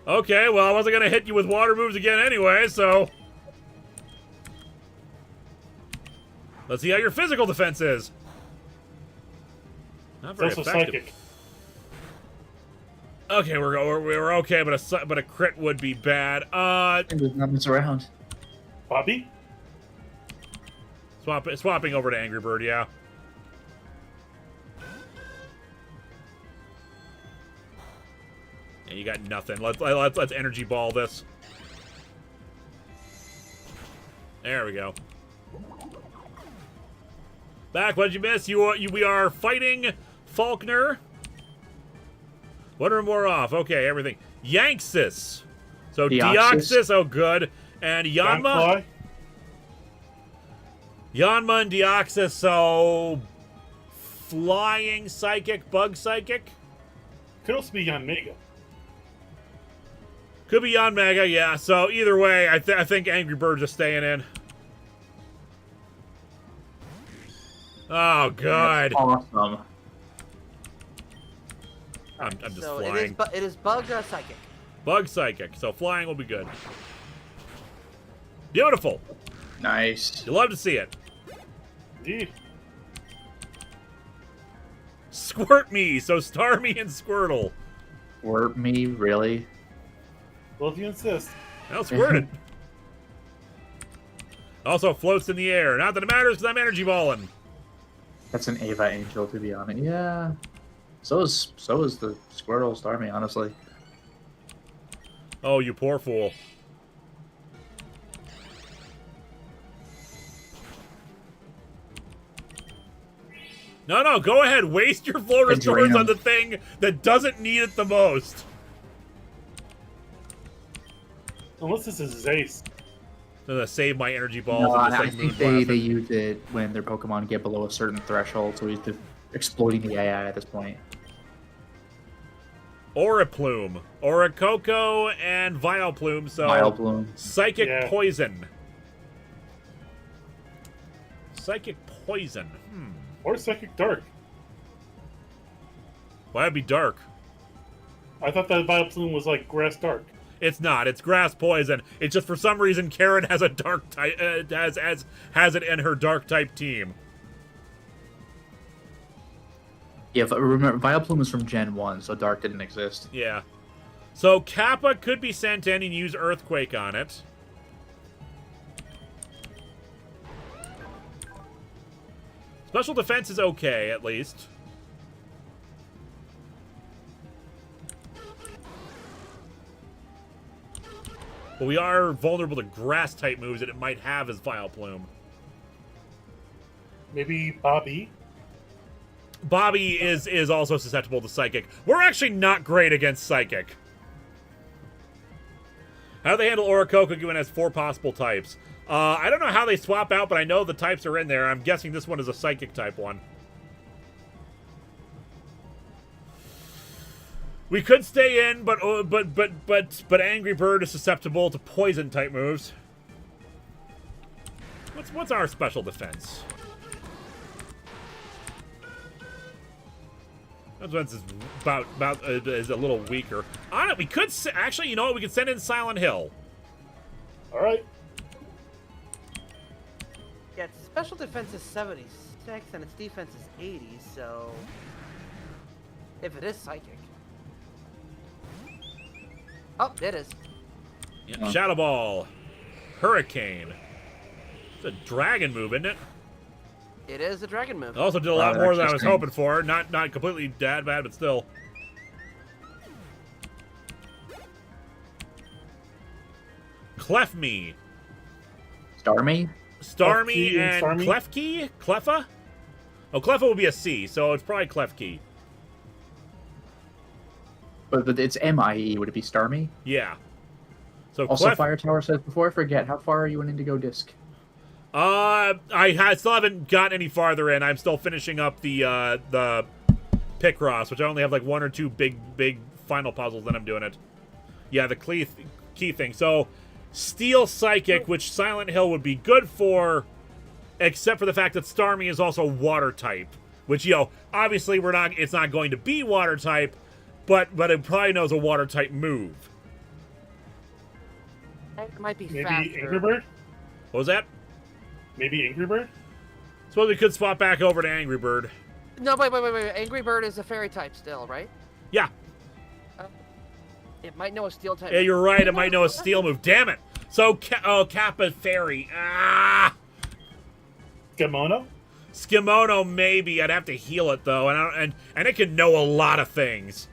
Okay, well, I wasn't going to hit you with water moves again anyway, so... Let's see how your physical defense is. Not very also effective. psychic. Okay, we're okay, but a crit would be bad. There's nothing's around. Bobby? Swapping over to Angry Bird, yeah. Yeah, you got nothing. Let's energy ball this. There we go. Back, what'd you miss? We are fighting Faulkner. One or more off. Okay, everything. Yanxis. So Deoxys, oh good. And Yanma. Yanma and Deoxys, so flying psychic, bug psychic. Could also be Yanmega. Could be Yanmega, yeah. So either way, I think Angry Birds are staying in. Oh god. That's awesome. I'm just so flying. It is bug psychic. Bug psychic. So flying will be good. Beautiful. Nice. You love to see it. Indeed. Squirt me. So Starmie and Squirtle. Squirt me, really? Well, if you insist. Now squirt it. Also floats in the air. Not that it matters because I'm energy balling. That's an Ava Angel, to be honest. Yeah. So is the Squirtle Starmie, honestly. Oh, you poor fool. No, go ahead. Waste your flow restores on the thing that doesn't need it the most. Unless this is Zace. I'm gonna save my energy balls. No, and I think they use it when their Pokemon get below a certain threshold, so he's just exploiting the AI at this point. Oriplume, Oricoco, and Vileplume. So Vileplume. Psychic Poison. Psychic Poison. Or Psychic Dark. Why would it be dark? I thought that Vileplume was like Grass Dark. It's not. It's Grass Poison. It's just for some reason Karen has a dark type. Has it in her dark type team. Yeah, but remember, Vileplume is from Gen 1, so Dark didn't exist. Yeah. So Kappa could be sent in and use Earthquake on it. Special defense is okay, at least. But we are vulnerable to grass-type moves that it might have as Vileplume. Maybe Bobby? Bobby is also susceptible to Psychic. We're actually not great against Psychic. How do they handle Oricoco given it has 4 possible types? I don't know how they swap out, but I know the types are in there. I'm guessing this one is a Psychic type one. We could stay in, but Angry Bird is susceptible to poison type moves. What's our special defense? Defense is is a little weaker. We could actually, you know what? We could send in Silent Hill. All right. Yeah, its special defense is 76 and its defense is 80, so if it is psychic. Oh, it is. Yep. Shadow Ball. Hurricane. It's a dragon move, isn't it? It is a dragon move. It also did a lot more than I was hoping for. Not completely bad, but still. Clef me. Starmie? Starmie and Starmie? Klefki? Cleffa? Oh, Cleffa will be a C, so it's probably Klefki. But it's MIE. Would it be Starmie? Yeah. So Also, Fire Tower says, before I forget, how far are you in Indigo Disc? I still haven't gotten any farther in. I'm still finishing up the Picross, which I only have like 1 or 2 big final puzzles, then I'm doing it. Yeah, the key thing. So, Steel Psychic, which Silent Hill would be good for, except for the fact that Starmie is also Water type, which, obviously it's not going to be Water type, but it probably knows a Water type move. It might be Maybe faster. Angry Bird? What was that? Maybe Angry Bird? Suppose we could swap back over to Angry Bird. No, wait. Angry Bird is a fairy type still, right? Yeah. It might know a steel type. Yeah, you're right. It might know a steel move. Damn it. So, Kappa Fairy. Ah! Skimono? Skimono, maybe. I'd have to heal it, though. And it can know a lot of things.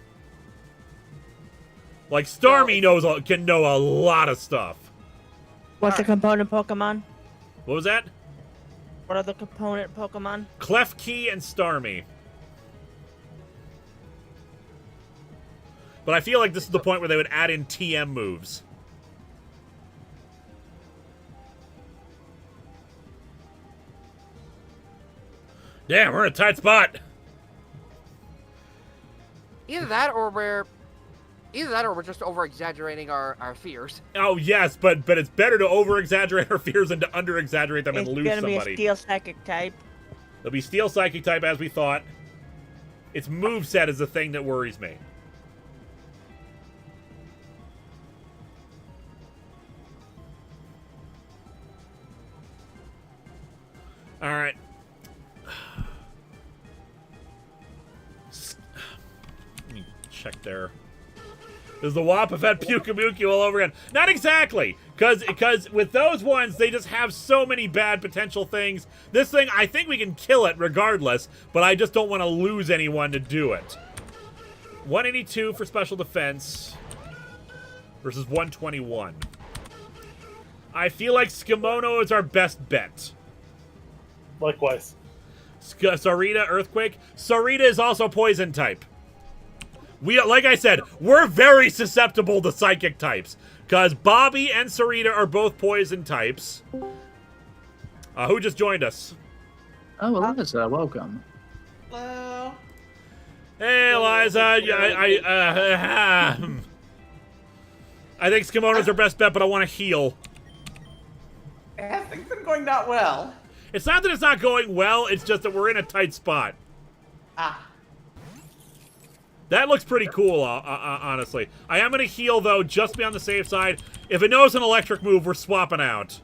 Like, Starmie can know a lot of stuff. What's the component Pokemon? What was that? What are the component Pokemon? Klefki and Starmie. But I feel like this is the point where they would add in TM moves. Damn, we're in a tight spot. Either that or we're just over-exaggerating our fears. Oh, yes, but it's better to over-exaggerate our fears than to under-exaggerate them and lose It's somebody. gonna be a Steel Psychic type. It'll be Steel Psychic type, as we thought. Its moveset is the thing that worries me. All right. Let me check there. Is the Wapafet Pyukamuki all over again? Not exactly, because with those ones, they just have so many bad potential things. This thing, I think we can kill it regardless, but I just don't want to lose anyone to do it. 182 for special defense versus 121. I feel like Skimono is our best bet. Likewise. Sarita, Earthquake. Sarita is also poison type. Like I said, we're very susceptible to psychic types. Because Bobby and Sarita are both poison types. Who just joined us? Oh, Eliza, welcome. Hello. Hey, Eliza. I think Skimono's our best bet, but I want to heal. Yeah, things have been going not well. It's not that it's not going well, it's just that we're in a tight spot. Ah. That looks pretty cool, honestly. I am going to heal, though, just to be on the safe side. If it knows an electric move, we're swapping out.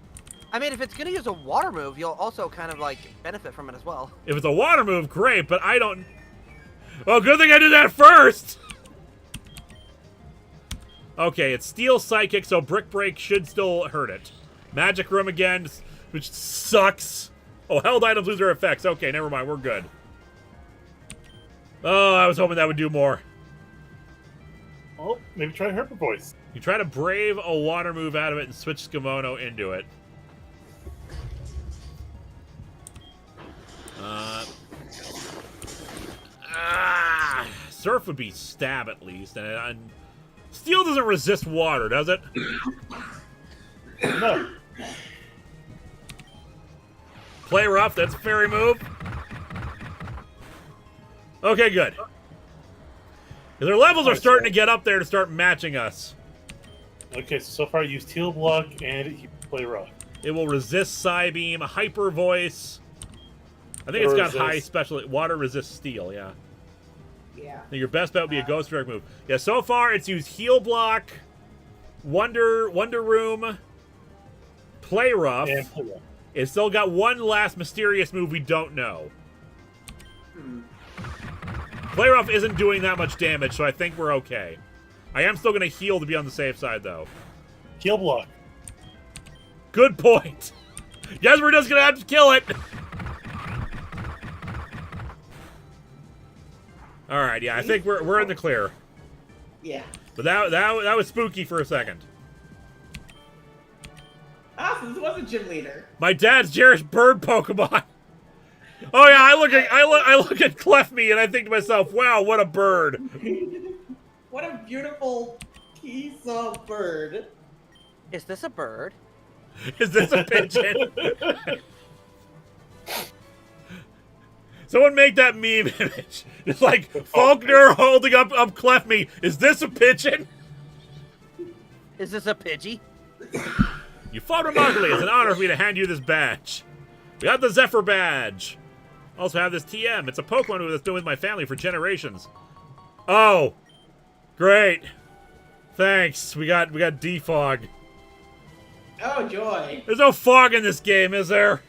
I mean, if it's going to use a water move, you'll also kind of, benefit from it as well. If it's a water move, great, but I don't... Well, good thing I did that first! Okay, it's Steel Psychic, so Brick Break should still hurt it. Magic Room again, which sucks. Oh, held items lose their effects. Okay, never mind, we're good. Oh, I was hoping that would do more. Well, maybe try Herper Voice. You try to brave a water move out of it and switch Skimono into it. Surf would be stab at least, and Steel doesn't resist water, does it? No. Play rough, that's a fairy move. Okay, good. Their levels are starting to get up there to start matching us. Okay, so far I used Teal Block and he play rough. It will resist Psybeam, Hyper Voice. I think it's got Resist. high special... Water resists Steel, yeah. Yeah. I think your best bet would be a Ghost Strike move. Yeah, so far it's used Heal Block, Wonder Room, Playrough And Playrough. is still got one last mysterious move we don't know. Playrough isn't doing that much damage, so I think we're okay. I am still going to heal to be on the safe side, though. Heal block. Good point. Guess we're just going to have to kill it. All right, yeah, I think we're in the clear. Yeah. But that was spooky for a second. Ah, so this was a gym leader. My dad's cherished bird Pokemon. Oh yeah, I look at Clefme and I think to myself, wow, what a bird. What a beautiful piece of bird. Is this a bird? Is this a pigeon? Someone make that meme image. It's like Faulkner holding up Clefme. Is this a pigeon? Is this a Pidgey? You fought remarkably. It's an honor for me to hand you this badge. We got the Zephyr badge. Also have this TM. It's a Pokemon that's been with my family for generations. Oh, great. Thanks. We got defog. Oh, joy. There's no fog in this game, is there?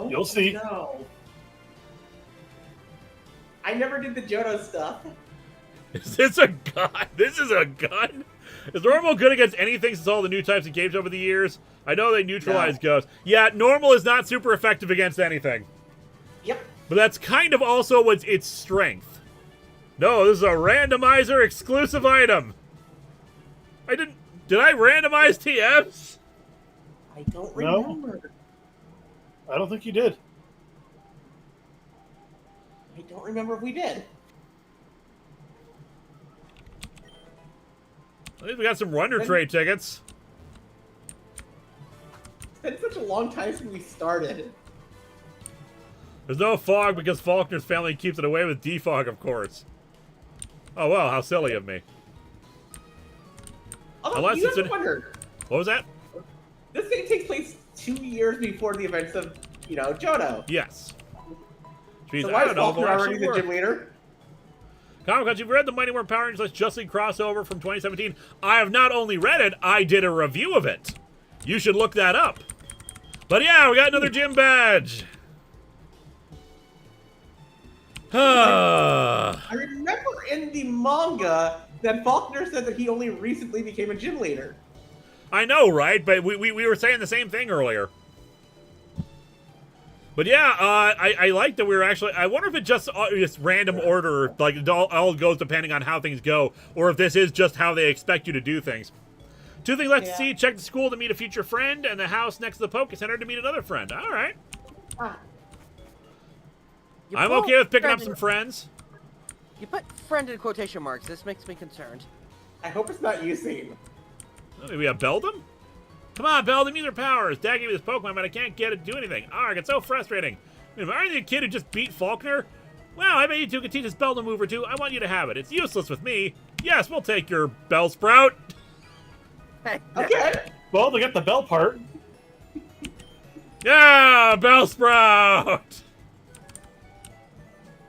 You'll see. No. I never did the Johto stuff. Is this a gun? This is a gun? Is normal good against anything since all the new types of games over the years? I know they neutralize ghosts. Yeah, normal is not super effective against anything. Yep. But that's kind of also what's its strength. No, this is a randomizer exclusive item. Did I randomize TMs? I don't No. remember. I don't think you did. I don't remember if we did. I think we got some Wonder Trade tickets. It's been such a long time since we started. There's no fog because Faulkner's family keeps it away with defog, of course. Oh, well, how silly of me. Although, Unless you it's have an- to wonder, What was that? this thing takes place 2 years before the events of, Johto. Yes. Which means So I why is don't know if Faulkner it'll already actually the work. gym leader? Comic Cons, you've read the Mighty Morphin Power Rangers Justly crossover from 2017. I have not only read it, I did a review of it. You should look that up. But yeah, we got another gym badge. I remember in the manga that Faulkner said that he only recently became a gym leader. I know, right? But we were saying the same thing earlier. But yeah, I like that we were actually... I wonder if it just random order, like it all goes depending on how things go, or if this is just how they expect you to do things. 2 things left to see. Check the school to meet a future friend, and the house next to the Poke Center to meet another friend. All right. Ah, You I'm put okay with picking up friend some in- friends. You put friend in quotation marks. This makes me concerned. I hope it's not Usain. Maybe we have Beldum? Come on, Beldum, use your powers. Dad gave me this Pokemon, but I can't get it to do anything. Arg, it's so frustrating. I mean, aren't you the kid who just beat Faulkner? Wow, I bet you two could teach this Beldum move or two. I want you to have it. It's useless with me. Yes, we'll take your Bellsprout. Okay. Well, they got the bell part. Yeah, Bellsprout!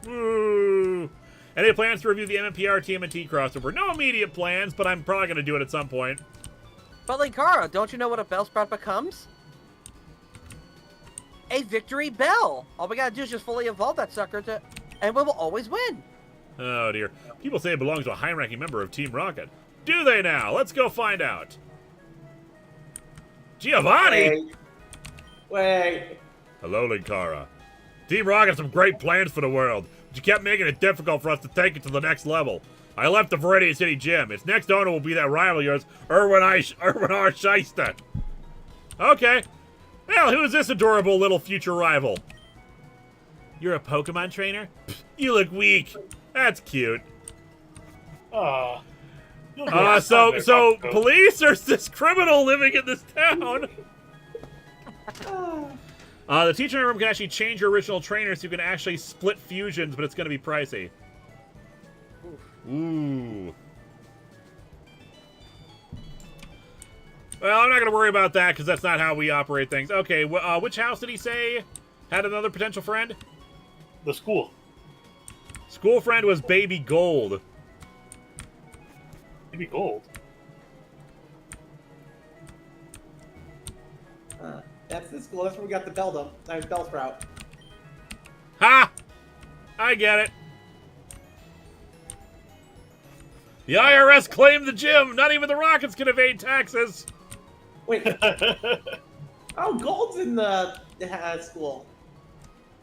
Woo! Any plans to review the MMPR TMNT crossover? No immediate plans, but I'm probably going to do it at some point. But Linkara, don't you know what a Bellsprout becomes? A victory bell. All we gotta do is just fully evolve that sucker and we will always win. Oh dear. People say it belongs to a high-ranking member of Team Rocket. Do they now? Let's go find out. Giovanni! Wait. Hello, Linkara. Team Rocket has some great plans for the world, but you kept making it difficult for us to take it to the next level. I left the Viridian City Gym. Its next owner will be that rival of yours, Erwin R. Shyster. Okay. Well, who's this adorable little future rival? You're a Pokemon trainer? Pfft, you look weak. That's cute. Ah. So police, there's this criminal living in this town. The teacher in the room can actually change your original trainer so you can actually split fusions, but it's going to be pricey. Ooh. Well, I'm not going to worry about that because that's not how we operate things. Okay, which house did he say had another potential friend? The school. School friend was Baby Gold. Maybe gold. That's the school. That's where we got the Bellsprout. Ha! I get it. The IRS claimed the gym. Not even the Rockets can evade taxes. Wait. Oh, Gold's in the school.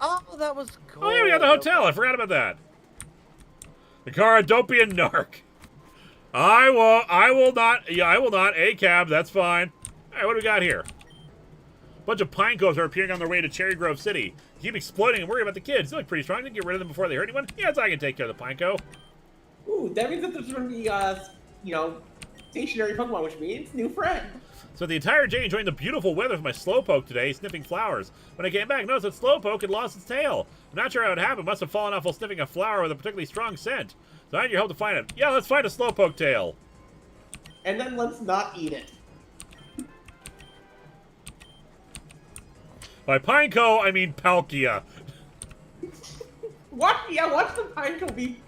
Oh, that was cool. Oh yeah, we got the hotel. I forgot about that. Linkara, don't be a narc. I will not. Yeah, I will not. A cab. That's fine. All right, what do we got here? A bunch of pine cones are appearing on their way to Cherry Grove City. Keep exploding and worry about the kids. They look pretty strong. Didn't get rid of them before they hurt anyone. Yes, I can take care of the pineco. Ooh, that means that there's going to be, stationary Pokemon, which means new friend. So the entire day enjoying the beautiful weather with my Slowpoke today, sniffing flowers. When I came back, I noticed that Slowpoke had lost its tail. I'm not sure how it happened. Must have fallen off while sniffing a flower with a particularly strong scent. So I need your help to find it. Yeah, let's find a Slowpoke tail. And then let's not eat it. By Pineco, I mean Palkia. What? Yeah, watch the Pineco be...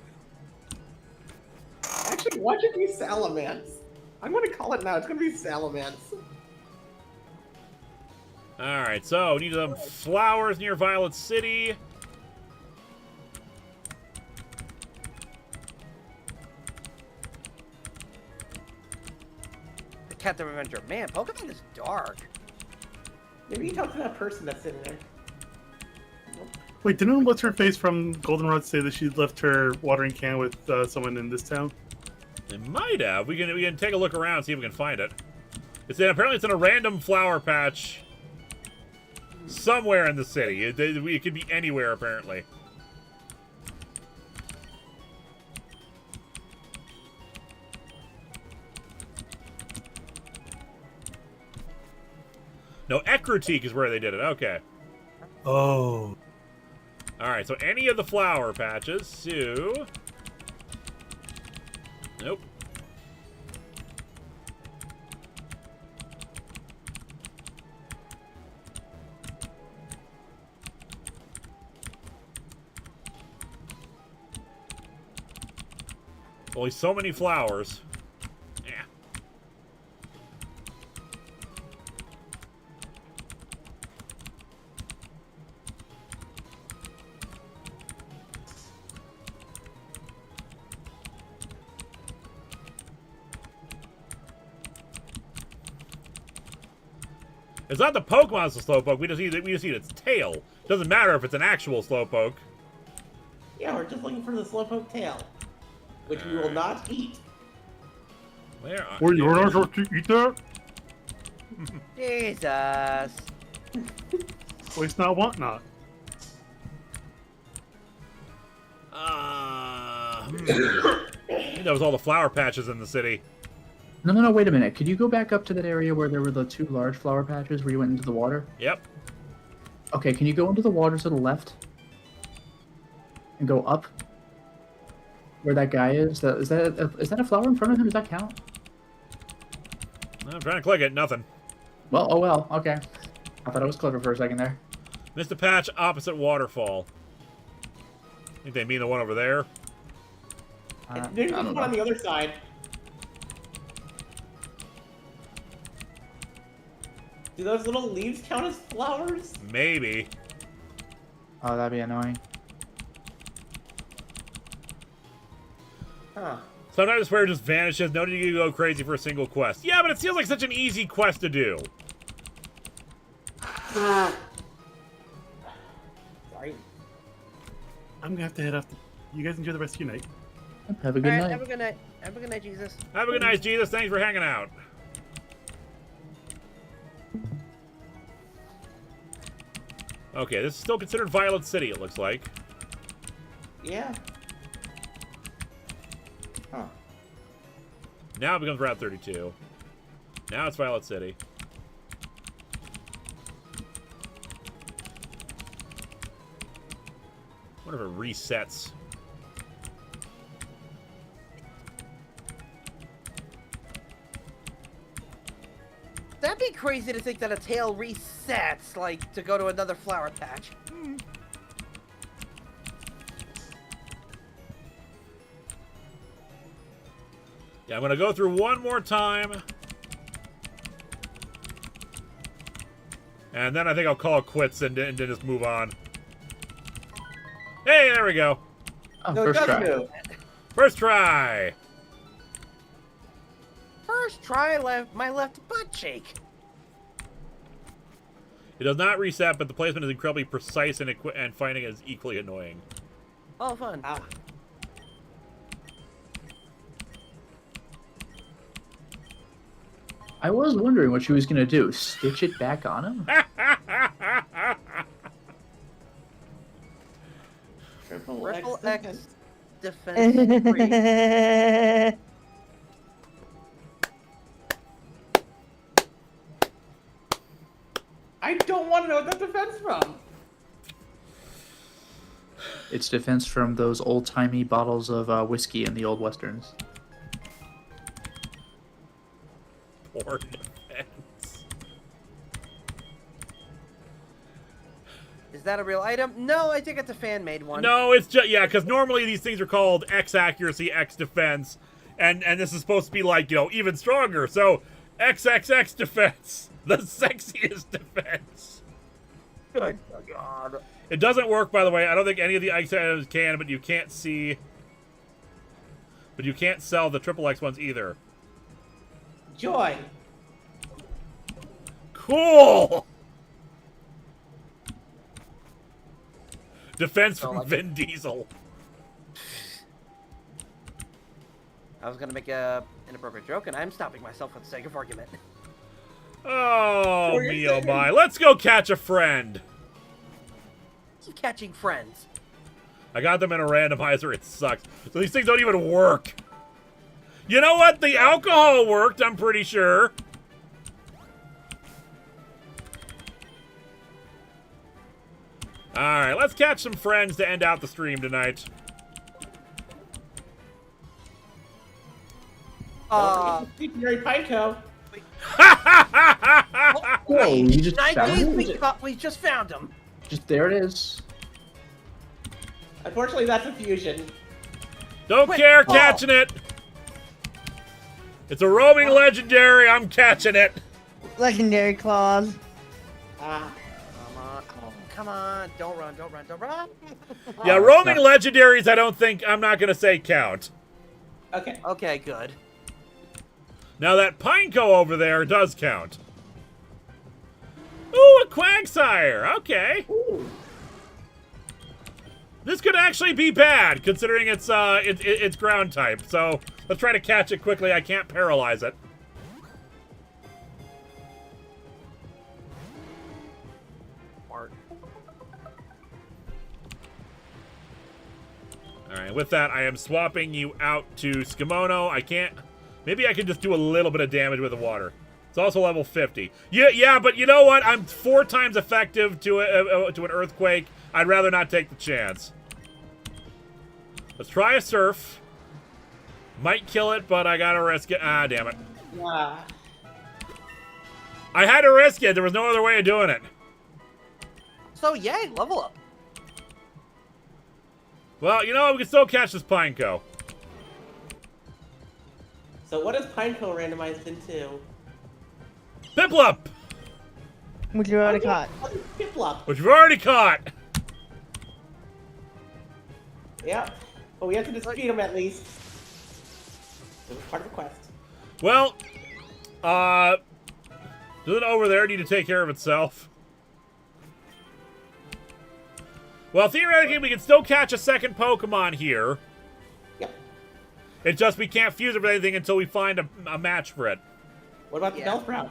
Actually, watch it be Salamence. I'm going to call it now. It's going to be Salamence. Alright, so need some flowers near Violet City. The Captain Avenger. Man, Pokemon is dark. Maybe you talk to that person that's sitting there. Wait, didn't what's her face from Goldenrod say that she left her watering can with someone in this town? It might have. We can take a look around, see if we can find it. Apparently it's in a random flower patch somewhere in the city. It could be anywhere, apparently. No, Ecruteak is where they did it. Okay. Oh. Alright, so any of the flower patches, so... Nope. Only so many flowers. Yeah. It's not the Pokemon that's the Slowpoke. We just need its tail. Doesn't matter if it's an actual Slowpoke. Yeah, we're just looking for the Slowpoke tail, which we will not eat. Where are Were you not supposed to eat that? Jesus. Waste not, want not. I think that was all the flower patches in the city. No, wait a minute. Could you go back up to that area where there were the two large flower patches where you went into the water? Yep. Okay, can you go into the water to the left? And go up? Where that guy is? Is that a flower in front of him? Does that count? I'm trying to click it. Nothing. Well, oh well, okay. I thought I was clever for a second there. Missed a patch opposite waterfall. I think they mean the one over there. There's I don't one know. on the other side. Do those little leaves count as flowers? Maybe. Oh, that'd be annoying. Huh. Sometimes Swear just vanishes. No need to go crazy for a single quest. Yeah, but it feels like such an easy quest to do. Sorry. I'm gonna have to head off. You guys enjoy the rest of your night. Have a good Alright, night. have a good night. Have a good night, Jesus. Have a good night, Jesus. Thanks for hanging out. Okay, this is still considered Violet City, it looks like. Yeah. Huh. Now it becomes Route 32. Now it's Violet City. I wonder if it resets. That'd be crazy to think that a tail resets, like, to go to another flower patch. Yeah, I'm gonna go through one more time. And then I think I'll call it quits and just move on. Hey, there we go. Oh, No, first it doesn't try. move. First try. First try, my left butt cheek. It does not reset, but the placement is incredibly precise and finding it is equally annoying. Oh, fun. Ah. I was wondering what she was gonna do. Stitch it back on him? Triple Triple X. X defense 3. I don't want to know what that defense from. It's defense from those old-timey bottles of whiskey in the old westerns. Poor defense. Is that a real item? No, I think it's a fan-made one. No, it's just, yeah, because normally these things are called X accuracy, X defense, and this is supposed to be like, you know, even stronger. So, XXX defense, the sexiest defense. Good God. It doesn't work, by the way. I don't think any of the X items can, but you can't see. But you can't sell the triple X ones either. Joy. Cool! Defense from Vin Diesel. I was gonna make a inappropriate joke, and I'm stopping myself for the sake of argument. Oh, me oh my. Let's go catch a friend. Catching friends. I got them in a randomizer. It sucks. So these things don't even work. You know what? The alcohol worked, I'm pretty sure. Alright, let's catch some friends to end out the stream tonight. Mary Pineco. Whoa, you just found 19, him? we just found him. Just there it is. Unfortunately, that's a fusion. Don't Wait, care, oh. catching it. It's a roaming legendary. I'm catching it. Legendary claws. Ah. Come on, come on. Don't run, don't run, don't run. Yeah, roaming legendaries, I'm not going to say count. Okay. Okay, good. Now that Pineco over there does count. Ooh, a Quagsire. Okay. Ooh. This could actually be bad, considering it's ground type. So let's try to catch it quickly. I can't paralyze it. Smart. All right, with that, I am swapping you out to Skimono. I can't. Maybe I can just do a little bit of damage with the water. It's also level 50. Yeah, but you know what? I'm 4 times effective to an earthquake. I'd rather not take the chance. Let's try a surf. Might kill it, but I gotta risk it. Ah, damn it. Ah. I had to risk it. There was no other way of doing it. So, yay, level up. Well, you know what? We can still catch this Pineco. So what is Pineco randomized into? Piplup! Which you already caught. Piplup. Which we've already caught. Yep. But we have to defeat him at least. It was part of the quest. Well, doesn't over there need to take care of itself? Well, theoretically, we can still catch a second Pokemon here. Yep. It's just we can't fuse it with anything until we find a match for it. What about the Bellsprout?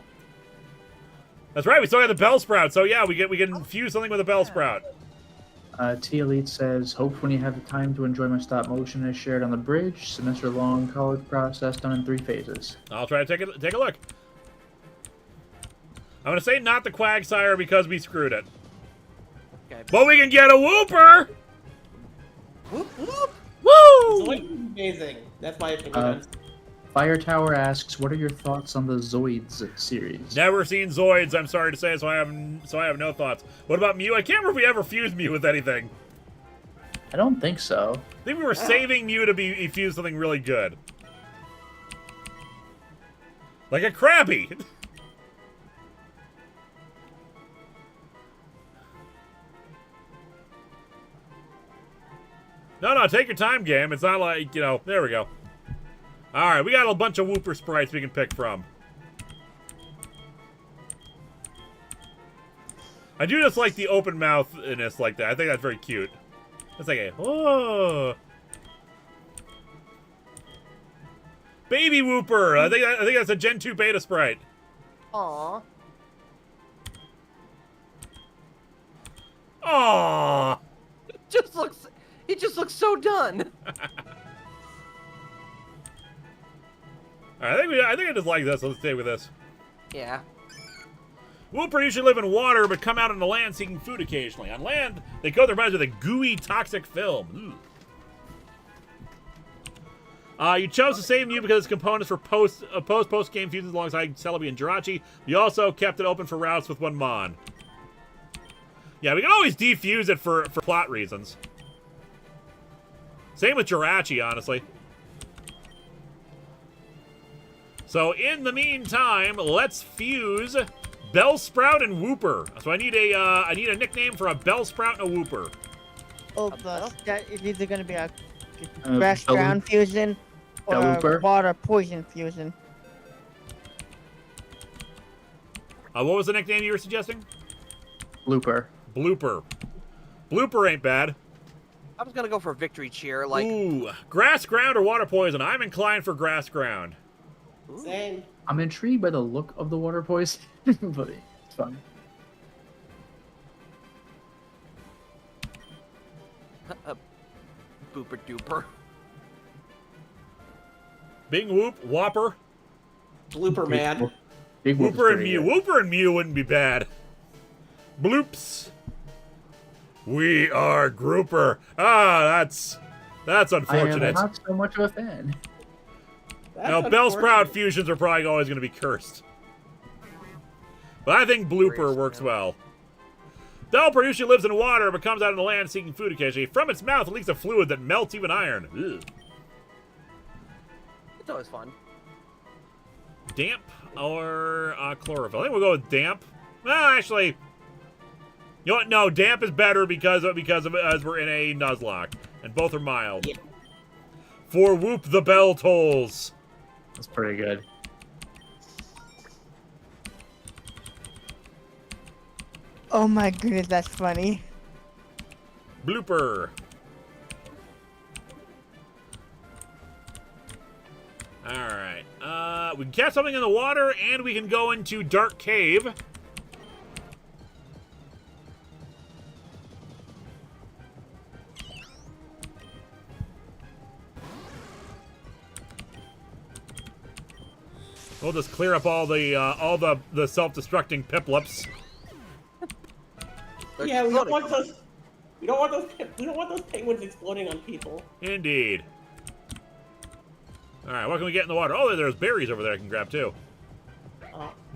That's right, we still got the Bellsprout, so yeah, we can fuse something with a Bellsprout. T-Elite says, hope when you have the time to enjoy my stop motion as shared on the bridge. Semester-long college process done in 3 phases. I'll try to take a look. I'm gonna say not the Quagsire because we screwed it. Okay. But we can get a Wooper! Whoop, whoop. Woo! Zoid is amazing. That's my opinion. Fire Tower asks, what are your thoughts on the Zoids series? Never seen Zoids, I'm sorry to say, so I have no thoughts. What about Mew? I can't remember if we ever fused Mew with anything. I don't think so. I think we were saving Mew to be fused something really good. Like a Krabby. No, take your time, game. It's not like, you know, there we go. Alright, we got a bunch of Wooper sprites we can pick from. I do just like the open mouthness like that. I think that's very cute. It's like a, oh. Baby Wooper! I think that's a Gen 2 beta sprite. Aww. Aww! He just looks so done. Alright, I think I just like this. Let's stay with this. Yeah. Wooper usually live in water, but come out on the land seeking food occasionally. On land, they coat their bodies with a gooey, toxic film. You chose to save Mew because its components for post-game fusions alongside Celebi and Jirachi. You also kept it open for routes with one Mon. Yeah, we can always defuse it for plot reasons. Same with Jirachi, honestly. So, in the meantime, let's fuse Bellsprout and Wooper. So I need a nickname for a Bellsprout and a Wooper. Oh, that is either going to be a grass ground fusion or Wooper? a water poison fusion. What was the nickname you were suggesting? Blooper. Blooper. Blooper ain't bad. I was gonna go for victory cheer, like. Ooh, grass ground or water poison? I'm inclined for grass ground. Same. I'm intrigued by the look of the water poison, but it's fun. Booper duper. Bing Whoop, Whopper. Blooper man. Big Whoop is Wooper and pretty Mew. good. Wooper and Mew wouldn't be bad. Bloops. We are Grouper. Ah, that's I unfortunate. am not so much of a fan. Now, Bellsprout fusions are probably always going to be cursed. But I think Blooper works well. Delper usually lives in water, but comes out on the land seeking food occasionally. From its mouth, it leaks a fluid that melts even iron. Ugh. It's always fun. Damp or chlorophyll? I think we'll go with damp. Well, actually, you know what? No, damp is better because of as we're in a Nuzlocke, and both are mild. Yeah. For Whoop the bell tolls. That's pretty good. Oh my goodness, that's funny. Blooper. Alright. We can catch something in the water, and we can go into Dark Cave. We'll just clear up all the self-destructing Piplups. Yeah, we don't want those. We don't want those penguins exploding on people. Indeed. Alright, what can we get in the water? Oh, there's berries over there I can grab too.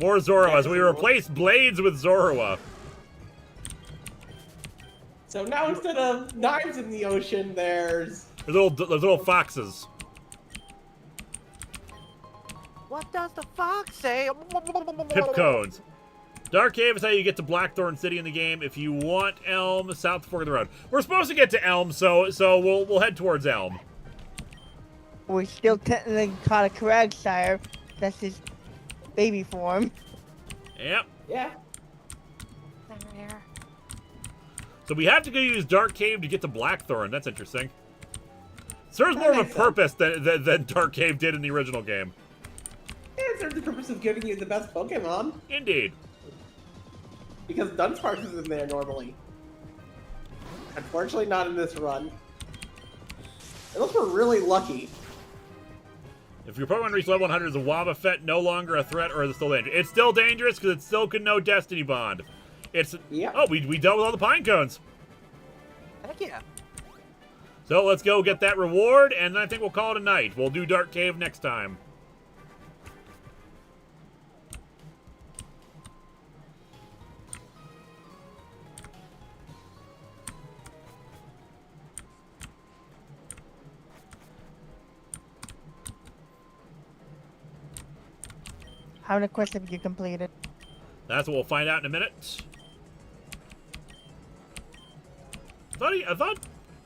More Zorua, as we replace Blades with Zorua. So now instead of knives in the ocean, there's little foxes. What does the fox say? Pip codes. Dark Cave is how you get to Blackthorn City in the game. If you want Elm, south fork of the road. We're supposed to get to Elm, so we'll head towards Elm. We still technically caught a Cragshire. That's his baby form. Yep. yeah. So we have to go use Dark Cave to get to Blackthorn. That's interesting. Serves more of a makes sense. purpose than Dark Cave did in the original game. It serves the purpose of giving you the best Pokemon. Indeed. Because Dunsparce is in there normally. Unfortunately, not in this run. Unless we're really lucky. If your Pokemon reach level 100, is the Wobbuffet no longer a threat, or is it still dangerous? It's still dangerous because it still can know Destiny Bond. It's Oh, we dealt with all the pine cones. Heck yeah. So let's go get that reward, and then I think we'll call it a night. We'll do Dark Cave next time. How many quests have you completed? That's what we'll find out in a minute. I thought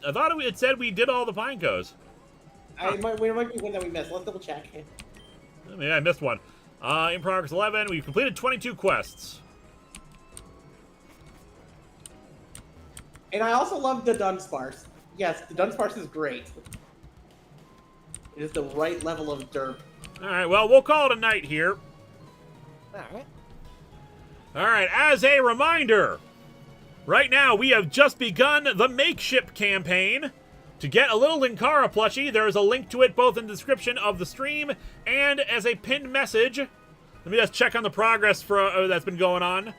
I thought it said we did all the Pinecos. There might be one that we missed. Let's double check. Maybe I missed one. In progress 11, we've completed 22 quests. And I also love the Dunsparce. Yes, the Dunsparce is great. It is the right level of derp. All right, well, we'll call it a night here. Alright. All right, as a reminder, right now we have just begun the Makeship campaign. To get a little Linkara plushie, there is a link to it both in the description of the stream and as a pinned message. Let me just check on the progress that's been going on.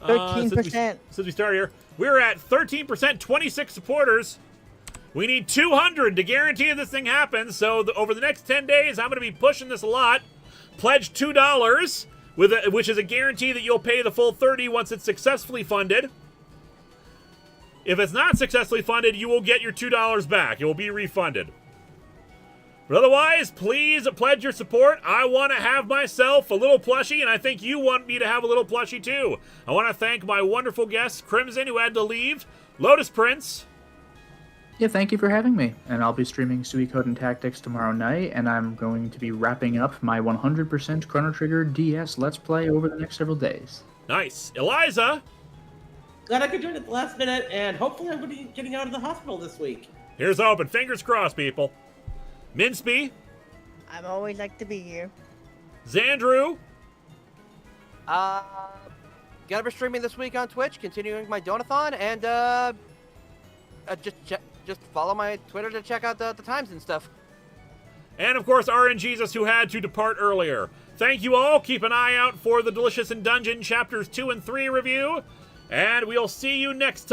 13%. Since we started here. We're at 13%, 26 supporters. We need 200 to guarantee that this thing happens, so over the next 10 days, I'm going to be pushing this a lot. Pledge $2, which is a guarantee that you'll pay the full $30 once it's successfully funded. If it's not successfully funded, you will get your $2 back. It will be refunded. But otherwise, please pledge your support. I want to have myself a little plushie, and I think you want me to have a little plushie too. I want to thank my wonderful guests, Crimson, who had to leave, Lotus Prince. Yeah, thank you for having me. And I'll be streaming Suicode and Tactics tomorrow night, and I'm going to be wrapping up my 100% Chrono Trigger DS Let's Play over the next several days. Nice. Eliza. Glad I could join at the last minute, and hopefully I'm going to be getting out of the hospital this week. Here's hoping. Fingers crossed, people. Minspy. I'm always like to be here. Xandru. Gonna be streaming this week on Twitch, continuing my donathon, and just follow my Twitter to check out the times and stuff. And of course, RNGesus, who had to depart earlier. Thank you all. Keep an eye out for the Delicious in Dungeon Chapters 2 and 3 review. And we'll see you next time.